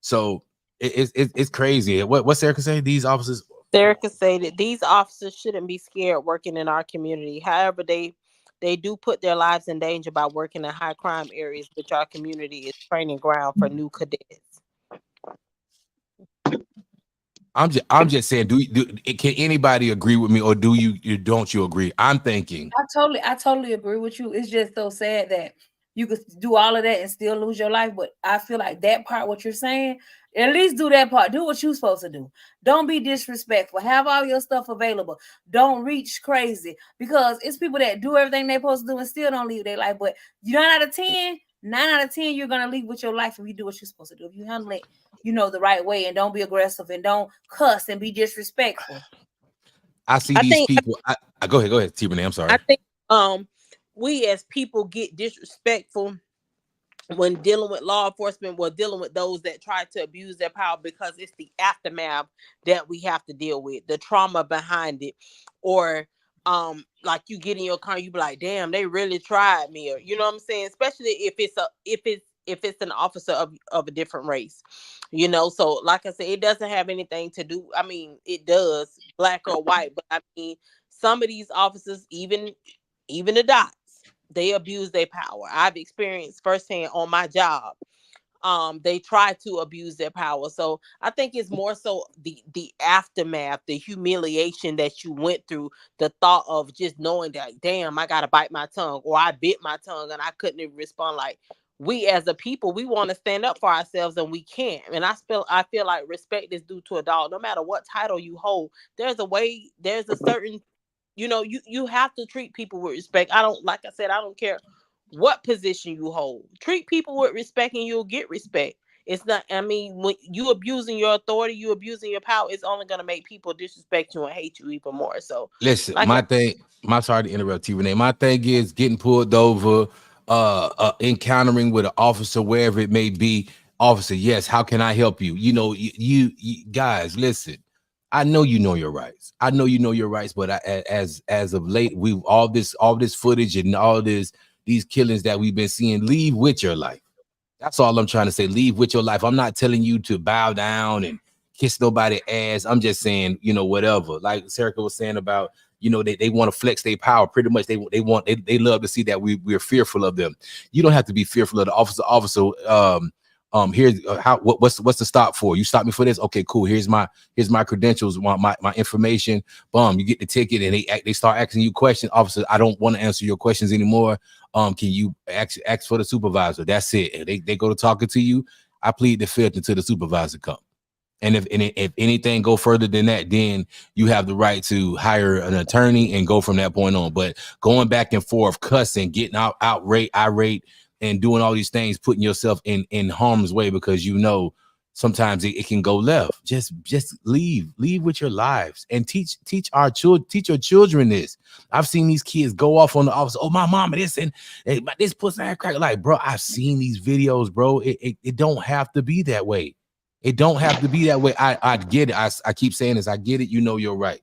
So it's crazy. What Serica say? These officers. Serica said that these officers shouldn't be scared working in our community. However, they do put their lives in danger by working in high crime areas, which our community is training ground for new cadets. I'm just saying, can anybody agree with me, or don't you agree? I'm thinking. I totally agree with you. It's just so sad that you could do all of that and still lose your life. But I feel like that part, what you're saying, at least do that part. Do what you're supposed to do. Don't be disrespectful. Have all your stuff available. Don't reach crazy, because it's people that do everything they're supposed to do and still don't leave their life. But 9 out of 10, you're going to leave with your life if you do what you're supposed to do. If you handle it, the right way, and don't be aggressive and don't cuss and be disrespectful. I see these people. Go ahead, T. Renee. I'm sorry. I think we as people get disrespectful when dealing with law enforcement, we're dealing with those that try to abuse their power, because it's the aftermath that we have to deal with, the trauma behind it. Or like you get in your car, you be like, damn, they really tried me. Or you know what I'm saying? Especially if it's an officer of a different race, so like I said, it doesn't have anything to do. I mean, it does, black or white, but I mean, some of these officers, even the dots, they abuse their power. I've experienced firsthand on my job. They try to abuse their power. So I think it's more so the aftermath, the humiliation that you went through, the thought of just knowing that, damn, I gotta bite my tongue, or I bit my tongue and I couldn't even respond. Like, we as a people, we want to stand up for ourselves and we can't. And I feel like respect is due to a dog. No matter what title you hold, there's a certain, you have to treat people with respect. I don't care what position you hold. Treat people with respect and you'll get respect. It's not, I mean, when you abusing your authority, you abusing your power, it's only going to make people disrespect you and hate you even more. So listen, sorry to interrupt you, Renee. My thing is getting pulled over, encountering with an officer, wherever it may be. Officer, yes, how can I help you? You guys, listen. I know you know your rights. But as of late, we've all this footage and all these killings that we've been seeing. Leave with your life. That's all I'm trying to say. Leave with your life. I'm not telling you to bow down and kiss nobody ass. I'm just saying, you know, whatever. Like Serica was saying about, you know, they want to flex their power. Pretty much, they love to see that we're fearful of them. You don't have to be fearful of the officer. Here's what's the stop for? You stop me for this? Okay, cool. Here's my credentials, my information. Boom, you get the ticket, and they start asking you questions. Officer, I don't want to answer your questions anymore. Can you ask for the supervisor? That's it. And they go to talking to you. I plead the fifth until the supervisor comes. And if anything go further than that, then you have the right to hire an attorney and go from that point on. But going back and forth, cussing, getting irate, and doing all these things, putting yourself in harm's way because you know sometimes it can go left. Just leave with your lives and teach your children this. I've seen these kids go off on the officer. Oh, my mama, this and this pussy crack. Like, bro, I've seen these videos, bro. It don't have to be that way. It don't have to be that way. I get it. I keep saying this. I get it. You know you're right.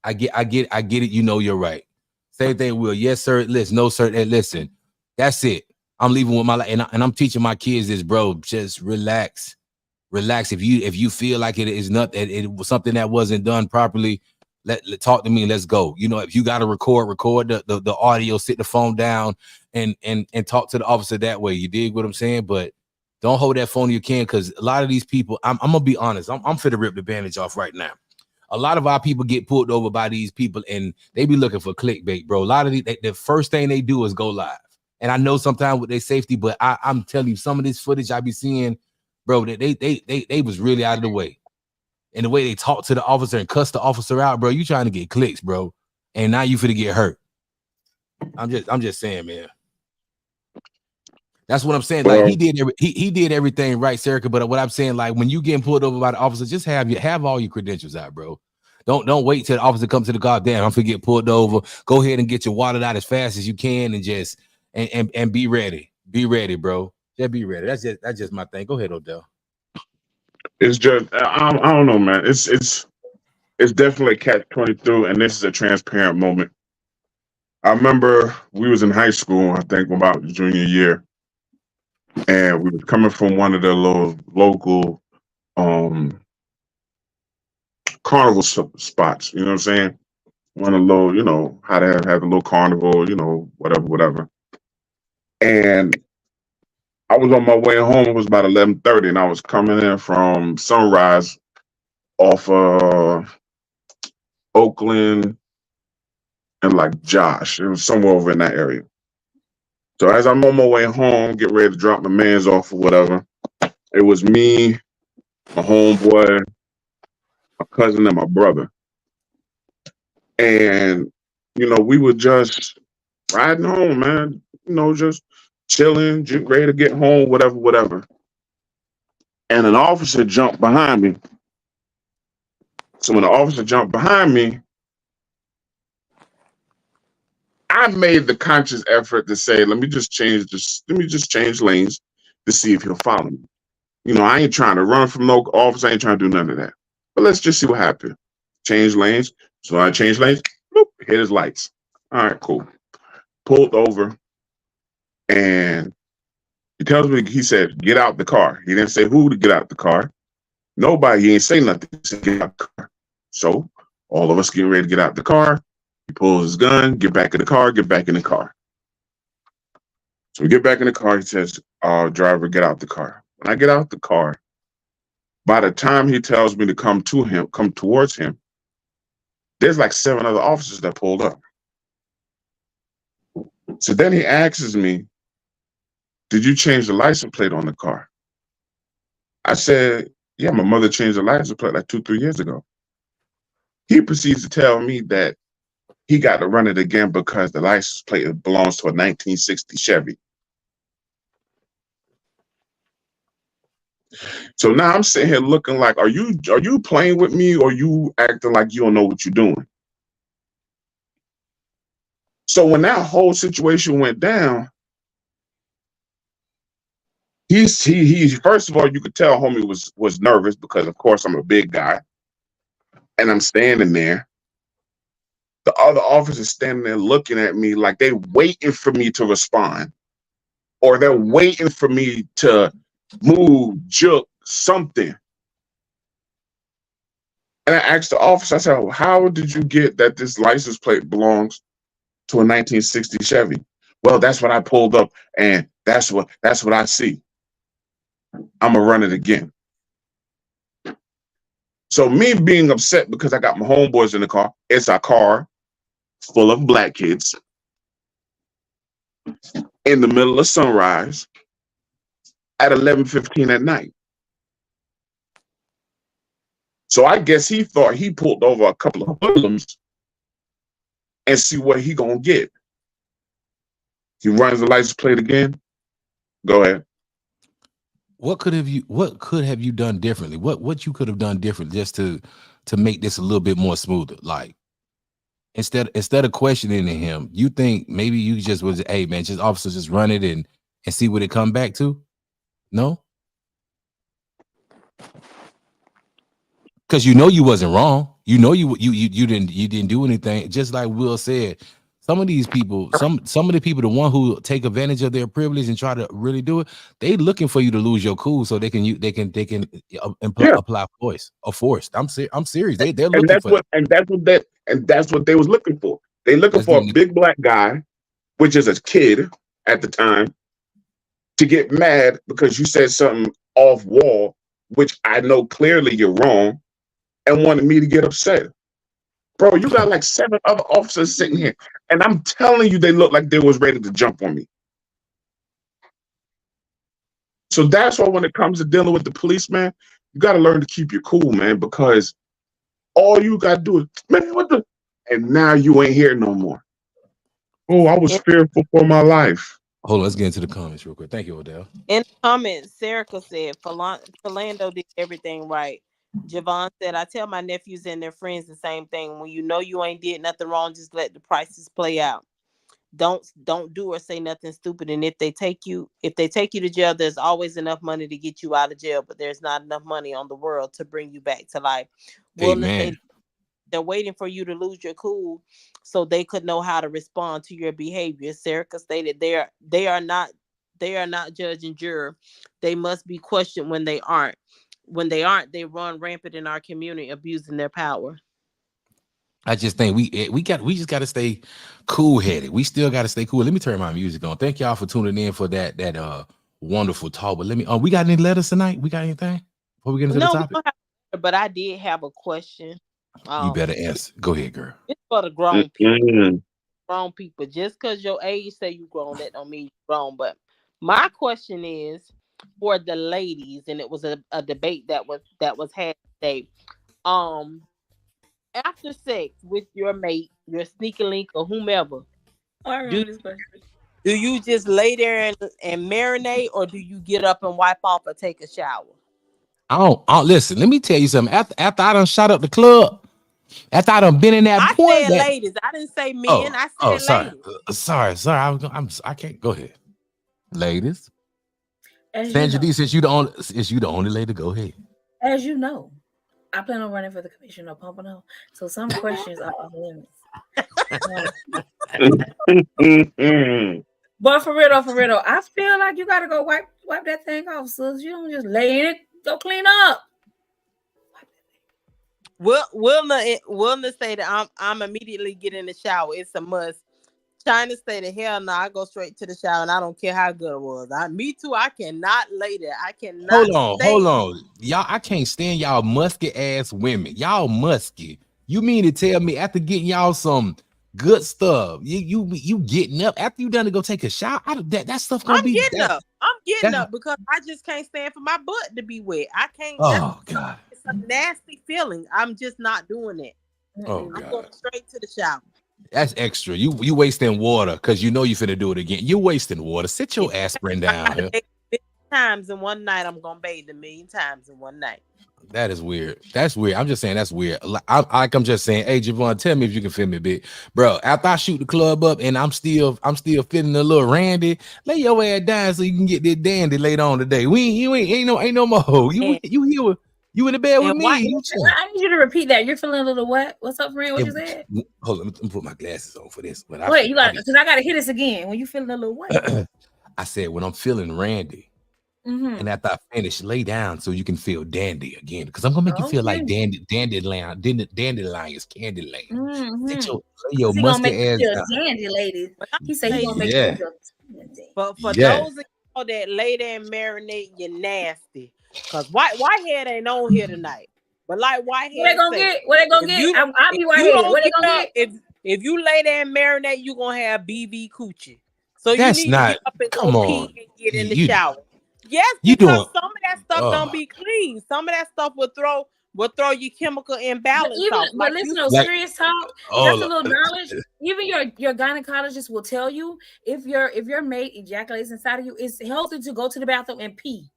I get it. You know you're right. Same thing, Will. Yes, sir. Listen, no, sir. And listen. That's it. I'm leaving with my life, and I'm teaching my kids this, bro. Just relax. If you feel like it is not that it was something that wasn't done properly, let talk to me. Let's go. You know, if you got to record the audio, sit the phone down, and talk to the officer that way. You dig what I'm saying? But don't hold that phone in your can, because a lot of these people, I'm gonna be honest. I'm finna rip the bandage off right now. A lot of our people get pulled over by these people, and they be looking for clickbait, bro. A lot of the first thing they do is go live. And I know sometimes with their safety, but I'm telling you, some of this footage I be seeing, bro, they was really out of the way. And the way they talk to the officer and cuss the officer out, bro, you trying to get clicks, bro. And now you finna get hurt. I'm just saying, man. That's what I'm saying. Like he did everything right, Serica. But what I'm saying, like when you getting pulled over by the officer, just have all your credentials out, bro. Don't wait till the officer comes to the car. Damn, I'm finna get pulled over. Go ahead and get your wallet out as fast as you can, and just and be ready. Be ready, bro. Just be ready. That's just my thing. Go ahead, Odell. It's just I don't know, man. It's definitely a catch-22, and this is a transparent moment. I remember we was in high school, I think about junior year, and we were coming from one of the little local carnival spots. You know what I'm saying? One of the little, you know, how to have a little carnival, you know, whatever. And I was on my way home. It was about 11:30, and I was coming in from Sunrise off Oakland and like Josh. It was somewhere over in that area. So as I'm on my way home, get ready to drop my mans off or whatever, it was me, my homeboy, my cousin, and my brother. And, you know, we were just riding home, man. You know, just chilling, just ready to get home, whatever. And an officer jumped behind me. So when the officer jumped behind me, I made the conscious effort to say, let me just change lanes to see if he'll follow me. You know, I ain't trying to run from no officer, I ain't trying to do none of that. But let's just see what happened. Change lanes. So I changed lanes, boop, hit his lights. All right, cool. Pulled over, and he tells me, he said, get out the car. He didn't say who to get out the car. Nobody, he ain't say nothing. He said, get out the car. So all of us getting ready to get out the car. He pulls his gun, get back in the car, get back in the car. So we get back in the car. He says, driver, get out the car. When I get out the car, by the time he tells me to come towards him, there's like 7 other officers that pulled up. So then he asks me, did you change the license plate on the car? I said, yeah, my mother changed the license plate like 2-3 years ago. He proceeds to tell me that he got to run it again because the license plate belongs to a 1960 Chevy. So now I'm sitting here looking like, are you playing with me, or you acting like you don't know what you're doing? So when that whole situation went down, he first of all, you could tell homie was nervous because of course I'm a big guy and I'm standing there. The other officers standing there looking at me like they waiting for me to respond, or they're waiting for me to move, jerk, something. And I asked the officer, I said, well, how did you get that this license plate belongs to a 1960 Chevy? Well, that's what I pulled up, and that's what I see. I'm gonna run it again. So me being upset because I got my homeboys in the car, it's a car full of black kids in the middle of sunrise at 11:15 at night. So I guess he thought he pulled over a couple of hoodlums and see what he gonna get. He runs the license plate again. Go ahead. What could have you done differently? What you could have done different just to make this a little bit more smoother? Like instead of questioning him, you think maybe you just was, hey man, just officer, just run it and see what it come back to? No? Because you know you wasn't wrong. You know you didn't do anything. Just like Will said, some of these people, some of the people, the one who take advantage of their privilege and try to really do it, they looking for you to lose your cool so they can apply force. I'm serious. They're looking for and that's what they was looking for. They looking for a big black guy, which is a kid at the time, to get mad because you said something off wall, which I know clearly you're wrong, and wanted me to get upset. Bro, you got like 7 other officers sitting here, and I'm telling you, they look like they was ready to jump on me. So that's why when it comes to dealing with the police, man, you got to learn to keep your cool, man, because all you got to do is, man, what the? And now you ain't here no more. Oh, I was fearful for my life. Hold on, let's get into the comments real quick. Thank you, Odell. In the comments, Serica said, Philando did everything right. Javon said, I tell my nephews and their friends the same thing. When you know you ain't did nothing wrong, just let the prices play out. Don't do or say nothing stupid. And if they take you to jail, there's always enough money to get you out of jail, but there's not enough money on the world to bring you back to life. Amen. They're waiting for you to lose your cool so they could know how to respond to your behavior. Serica stated they are not judge and juror. They must be questioned when they aren't. When they aren't, they run rampant in our community, abusing their power. I just think we just got to stay cool-headed. We still got to stay cool. Let me turn my music on. Thank y'all for tuning in for that wonderful talk. But let me we got any letters tonight? We got anything before we get into the topic? We don't have, but I did have a question. You better answer. Go ahead, girl. It's for the grown people. Grown people. Just because your age say you grown, that don't mean you're grown. But my question is for the ladies, and it was a debate that was had today. After sex with your mate, your sneaker link, or whomever, do you just lay there and marinate, or do you get up and wipe off or take a shower? I don't listen. Let me tell you something. After I done shot up the club, after I done been in that point, I said ladies. I didn't say men. I said ladies. Sorry. I can't. Go ahead, ladies. Sandra D, since you the only lady, go ahead. As you know, I plan on running for the commission of Pompano, so some questions are off limits. But for real, I feel like you gotta go wipe that thing off, sis. You don't just lay in it. Go clean up. Wilna say that I'm immediately get in the shower. It's a must. China say the hell no, I go straight to the shower and I don't care how good it was. Me too. I cannot lay there. I cannot. Hold on, y'all. I can't stand y'all musky ass women. Y'all musky. You mean to tell me after getting y'all some good stuff, you getting up after you done to go take a shower? That stuff gonna be. I'm getting up because I just can't stand for my butt to be wet. I can't. Oh God, it's a nasty feeling. I'm just not doing it. Oh God. I'm going straight to the shower. That's extra. You wasting water because you know you finna do it again. You're wasting water. Sit your aspirin down here. Times in one night, I'm gonna bathe 1,000,000 times in one night. That is weird. That's weird. I'm just saying that's weird. I'm just saying, hey Javon, tell me if you can feel me a bit, bro. After I shoot the club up and I'm still feeling a little randy, lay your ass down so you can get this dandy later on today. Ain't no more. You here? You in the bed with me? I need you to repeat that. You're feeling a little what? What's up, friend? What you said? Hold on, let me put my glasses on for this. Wait, I gotta hear this again. When you feeling a little what? I said when I'm feeling randy. Mm-hmm. And after I finish, lay down so you can feel dandy again. Because I'm gonna make you feel like dandelions, Candyland. Mm-hmm. Lay your He gonna musty make you ass feel down. dandy, ladies. But I'm He said he saying, gonna make Yeah. you feel dandy. for Yeah. those of y'all that lay there and marinate, you nasty. Cause Whitehead ain't on here tonight. But like What they Whitehead gonna said, get? What they gonna if get? you I'll be if right you here. don't What they get gonna up, get? if you lay there and marinate, you gonna have BV coochie. So you That's need to not. get up and Come go on. pee and get in the You shower. Yes, you because doing? some of that stuff don't Oh, be clean. Some of that stuff will throw your chemical But imbalance even off. but Like listen you, to like serious talk. Just a oh, little knowledge. Even your gynecologist will tell you if your mate ejaculates inside of you, it's healthy to go to the bathroom and pee.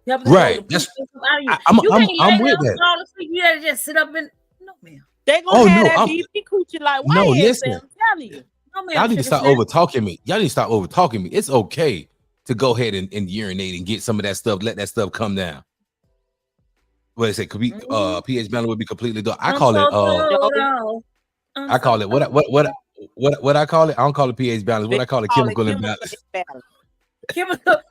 Help to go right. to pee That's out of you. I'm You I'm can't lay I'm there with and that. fall asleep. You gotta just sit up and no ma'am. they gonna Oh have no, that I'm BV coochie like no. Whitehead said. Listen, I'm telling you. No ma'am, y'all need to sugar stop snap. over talking me. Y'all need to stop over talking me. It's okay to go ahead and urinate and get some of that stuff. Let that stuff come down. What is it? Could be Mhm. pH balance would be completely done. I I'm call it so cold No, off. I'm I call so it cold. what I call it. I don't call it pH balance. What they I call it call it chemical chemical imbalance. imbalance.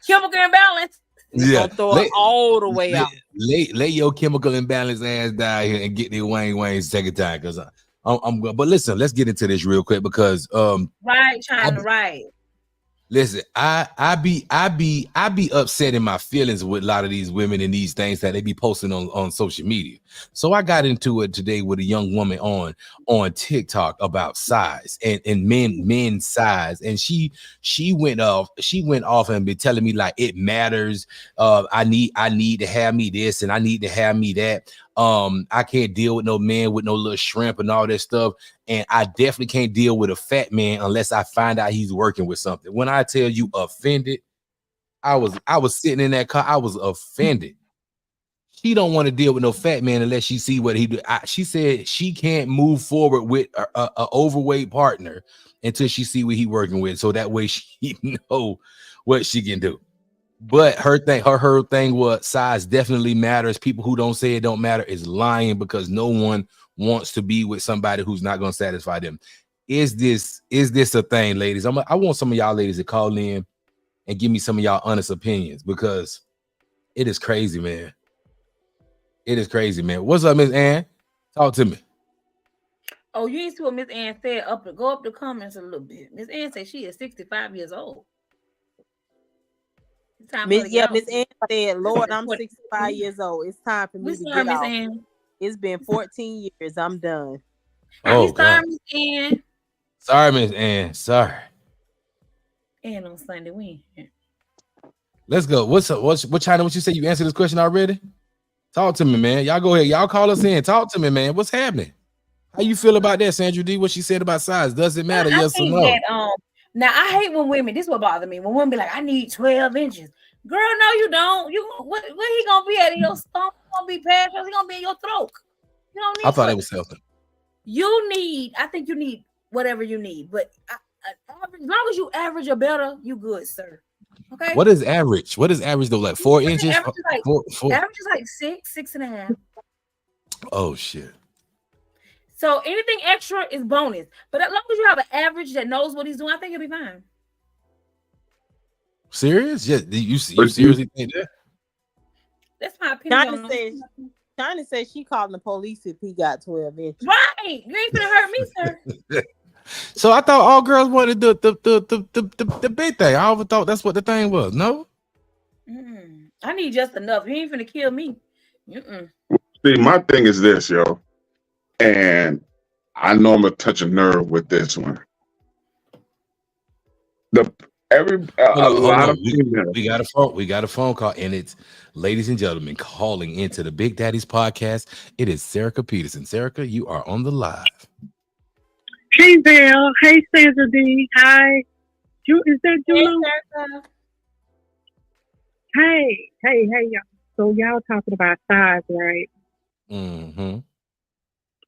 Chemical imbalance. It's Yeah, gonna throw lay, it all the way out. lay your chemical imbalance ass down here and get the Wayne second time because I'm good. But listen, let's get into this real quick because Right, China, right. listen, I be upset in my feelings with a lot of these women and these things that they be posting on social media. So I got into it today with a young woman on TikTok about size and men's size, and she went off and be telling me like it matters. I need to have me this and I need to have me that. I can't deal with no man with no little shrimp and all that stuff. And I definitely can't deal with a fat man unless I find out he's working with something. When I tell you offended, I was sitting in that car. I was offended. She don't want to deal with no fat man unless she see what he do. She said she can't move forward with a overweight partner until she see what he working with. So that way she know what she can do. But her thing was size definitely matters. People who don't say it don't matter is lying because no one wants to be with somebody who's not going to satisfy them. Is this a thing, ladies? I want some of y'all ladies to call in and give me some of y'all honest opinions because it is crazy, man. It is crazy, man. What's up, Miss Ann? Talk to me. Oh, you ain't see what Miss Ann said. Go up the comments a little bit. Miss Ann said she is 65 years old. It's time for her to get Miss out. Ann said, Lord, I'm What- 65 years old. It's time for me We to sorry, get Miss out. Ann. It's been 14 years. I'm done. Oh, We sorry, God. Miss Ann. Sorry, Miss Ann. Sorry. And on Sunday, we ain't here. Let's go. What's up? What China? What you say? You answered this question already? Talk to me, man. Y'all go ahead. Y'all call us in. Talk to me, man. What's happening? How you feel about that, Sandra D? What she said about size? Does it matter? I Yes or think no? that now I hate when women, this is what bothers me. When women be like, I need 12 inches. Girl, no, you don't. Where he gonna be at in your stomach? He gonna be past yours, he gonna be in your throat. You don't need I thought 12. it was something. I think you need whatever you need, but as long as you average or better, you good, sir. Okay. What is average? What is average though? Like 4 inches? Average is like, Four. average is like 6.5. Oh shit. So anything extra is bonus. But as long as you have an average that knows what he's doing, I think you'll be fine. Serious? Yeah. You seriously think that? That's my opinion. China says she called the police if he got 12 inches. Right. You ain't gonna hurt me, sir. So I thought all girls wanted the big thing. I always thought that's what the thing was. No? I need just enough. You ain't finna kill me. See, my thing is this, yo, and I know I'm gonna touch a nerve with this one. We got a phone call, and it's ladies and gentlemen calling into the Big Daddy's podcast. It is Serica Peterson. Serica, you are on the live. Hey Bill. Hey Sandra D. Hi. Is that Juno? Hey, y'all. So y'all talking about size, right? Mm-hmm.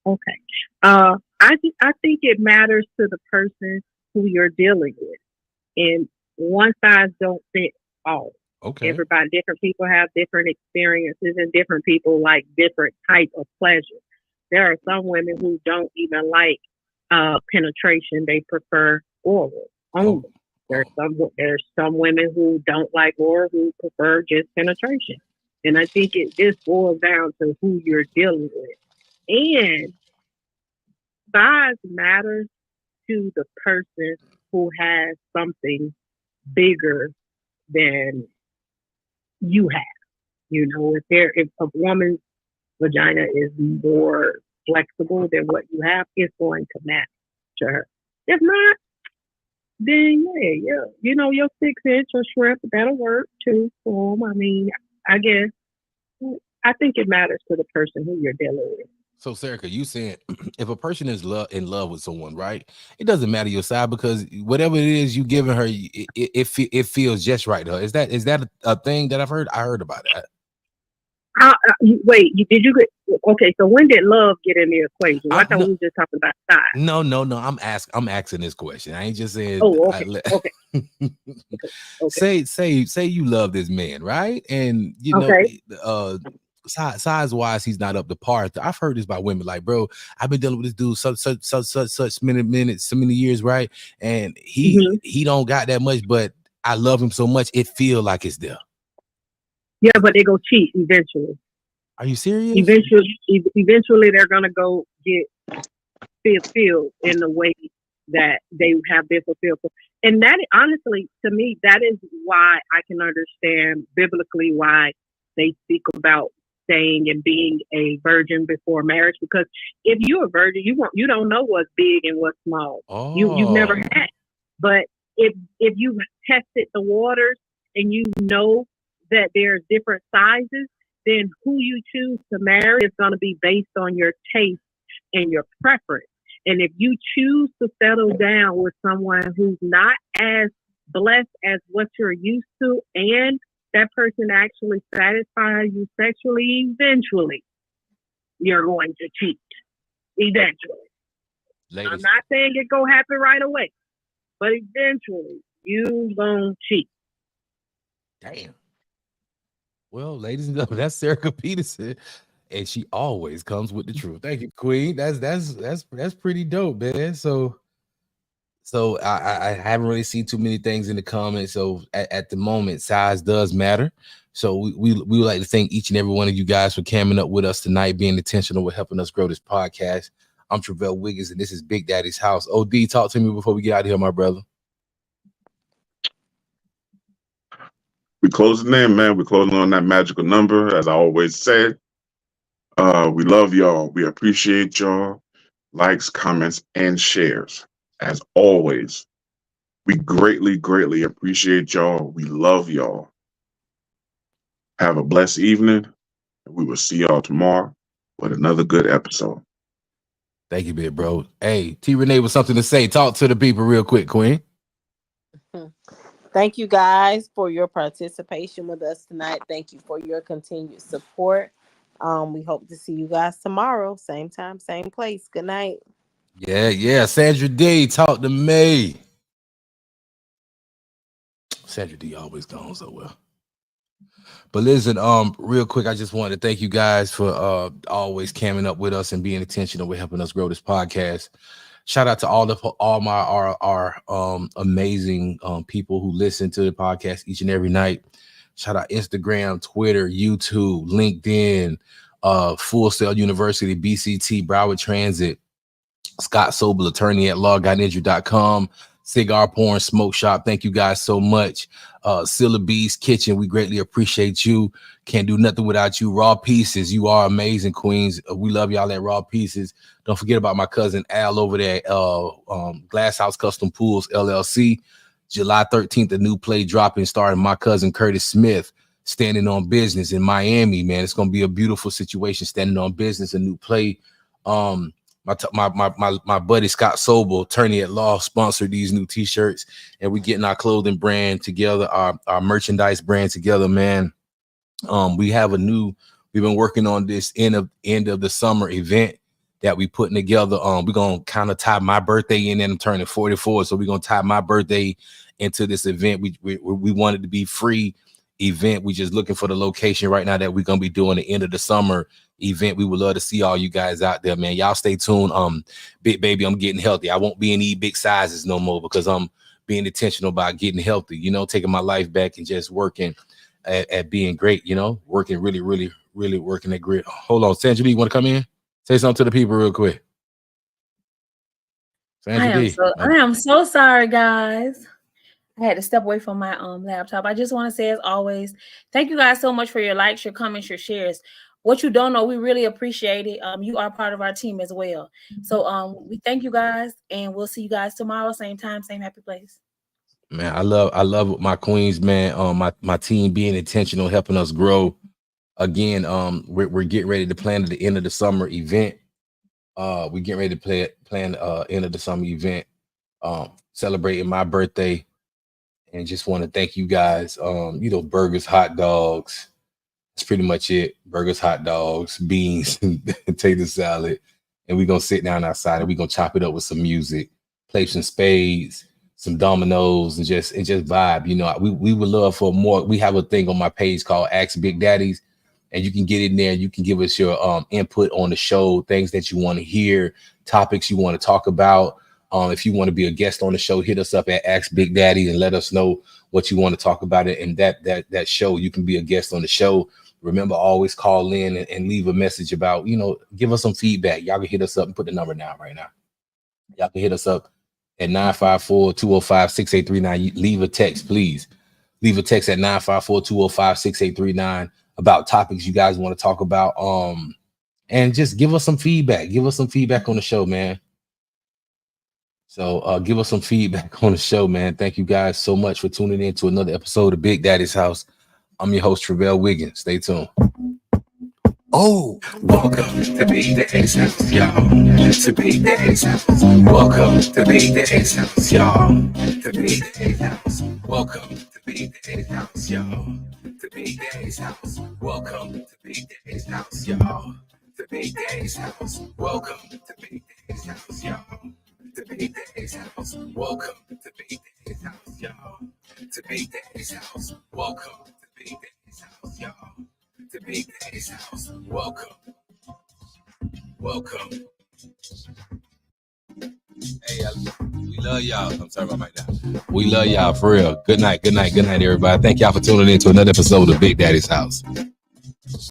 Okay. I think it matters to the person who you're dealing with, and one size don't fit all. Okay. Everybody, different people have different experiences, and different people like different type of pleasure. There are some women who don't even like penetration; they prefer oral only. There's some women who don't like or who prefer just penetration. And I think it just boils down to who you're dealing with. And size matters to the person who has something bigger than you have. You know, if a woman's vagina is more flexible than what you have, it's going to match to her. If not, then yeah, you know, your 6-inch or shrimp, that'll work too. So, I mean, I guess I think it matters to the person who you're dealing with. So, Serica, you saying if a person is in love with someone, right? It doesn't matter your size because whatever it is you giving her, it feels just right to her. Is that a thing that I've heard? I heard about that. Wait, did you get okay? So when did love get in the equation? I thought we were just talking about size. No. I'm asking this question. I ain't just saying. Oh, okay. Okay. Say you love this man, right? And you know, size wise, he's not up to par. I've heard this by women, like, bro, I've been dealing with this dude such many minutes, so many years, right? And he don't got that much, but I love him so much, it feel like it's there. Yeah, but they go cheat eventually. Are you serious? Eventually they're gonna go get fulfilled in the way that they have been fulfilled. And that, honestly, to me, that is why I can understand biblically why they speak about staying and being a virgin before marriage. Because if you're a virgin, you don't know what's big and what's small. Oh. You've never had. But if you tested the waters and you know that there's different sizes, then who you choose to marry is going to be based on your taste and your preference. And if you choose to settle down with someone who's not as blessed as what you're used to, and that person actually satisfies you sexually, eventually you're going to cheat. Eventually. Ladies. I'm not saying it go happen right away, but eventually you gonna cheat. Damn. Well, ladies and gentlemen, that's Serica Peterson, and she always comes with the truth. Thank you, Queen. That's pretty dope, man. So I haven't really seen too many things in the comments. So at the moment, size does matter. So we would like to thank each and every one of you guys for coming up with us tonight, being intentional with helping us grow this podcast. I'm Travell Wiggins, and this is Big Daddy's House. OD, talk to me before we get out of here, my brother. We closing in, man. We're closing on that magical number, as I always say. We love y'all. We appreciate y'all. Likes, comments, and shares. As always, we greatly, greatly appreciate y'all. We love y'all. Have a blessed evening. We will see y'all tomorrow with another good episode. Thank you, big bro. Hey, T. Renee with something to say. Talk to the people real quick, Queen. Thank you guys for your participation with us tonight. Thank you for your continued support. We hope to see you guys tomorrow. Same time, same place. Good night. Yeah. Sandra D, talk to me. Sandra D always gone so well. But listen, real quick, I just wanted to thank you guys for always camming up with us and being intentional with helping us grow this podcast. Shout out to all our amazing people who listen to the podcast each and every night. Shout out Instagram, Twitter, YouTube, LinkedIn, Full Sail University, BCT, Broward Transit, Scott Sobel, attorney at lawguninjury.com, Cigar Porn Smoke Shop. Thank you guys so much. Silla B's Kitchen, we greatly appreciate you. Can't do nothing without you. Raw Pieces, you are amazing, Queens. We love y'all at Raw Pieces. Don't forget about my cousin Al over there at Glass House Custom Pools, LLC. July 13th, a new play dropping starring my cousin Curtis Smith, Standing on Business in Miami, man. It's going to be a beautiful situation, Standing on Business, a new play. My buddy Scott Sobel, attorney at law, sponsored these new t-shirts, and we getting our clothing brand together, our merchandise brand together, man. We've been working on this end of the summer event that we putting together. We're gonna kind of tie my birthday in, and I'm turning 44, so we're gonna tie my birthday into this event. We wanted to be free event. We just looking for the location right now that we're gonna be doing the end of the summer event. We would love to see all you guys out there, man. Y'all stay tuned. Big baby, I'm getting healthy. I won't be in these big sizes no more because I'm being intentional about getting healthy, you know, taking my life back and just working at being great, you know, working really working at grit. Hold on, Sandra B, you want to come in? Say something to the people real quick. Sandra B. I am so sorry, guys. I had to step away from my laptop. I just want to say, as always, thank you guys so much for your likes, your comments, your shares. What you don't know, we really appreciate it. You are part of our team as well. So we thank you guys, and we'll see you guys tomorrow, same time, same happy place. Man, I love my queens, man. My team being intentional, helping us grow. Again, we're getting ready to plan the end of the summer event. We're getting ready to plan end of the summer event, celebrating my birthday, and just want to thank you guys. You know, burgers, hot dogs. That's pretty much it. Burgers, hot dogs, beans, potato salad, and we're gonna sit down outside and we're gonna chop it up with some music, play some spades, some dominoes, and just vibe. You know, we would love for more. We have a thing on my page called Ask Big Daddies, and you can get in there and you can give us your input on the show, things that you want to hear, topics you want to talk about. If you want to be a guest on the show, hit us up at Ask Big Daddy and let us know what you want to talk about it. And that show, you can be a guest on the show. Remember, always call in and leave a message about, you know, give us some feedback. Y'all can hit us up and put the number down right now. Y'all can hit us up at 954-205-6839. Leave a text, please. Leave a text at 954-205-6839 about topics you guys want to talk about. And just give us some feedback. Give us some feedback on the show, man. So give us some feedback on the show, man. Thank you guys so much for tuning in to another episode of Big Daddy's House. I'm your host, Travell Wiggins. Stay tuned. Oh, welcome to Big Daddy's House, y'all. To Big Daddy's House. Welcome to Big Daddy's House, y'all. To Big Daddy's House. Welcome to Big Daddy's House, y'all. To Big Daddy's House. Welcome to Big Daddy's House, y'all. To Big Daddy's House. Welcome to Big Daddy's House, y'all. To Big Daddy's House. Welcome to Big Daddy's House, y'all. To Big Daddy's House. Welcome to Big Daddy's House, y'all. To Big Daddy's House. Welcome. Hey, we love y'all. I'm sorry about my now. We love y'all for real. Good night, everybody. Thank y'all for tuning in to another episode of Big Daddy's House.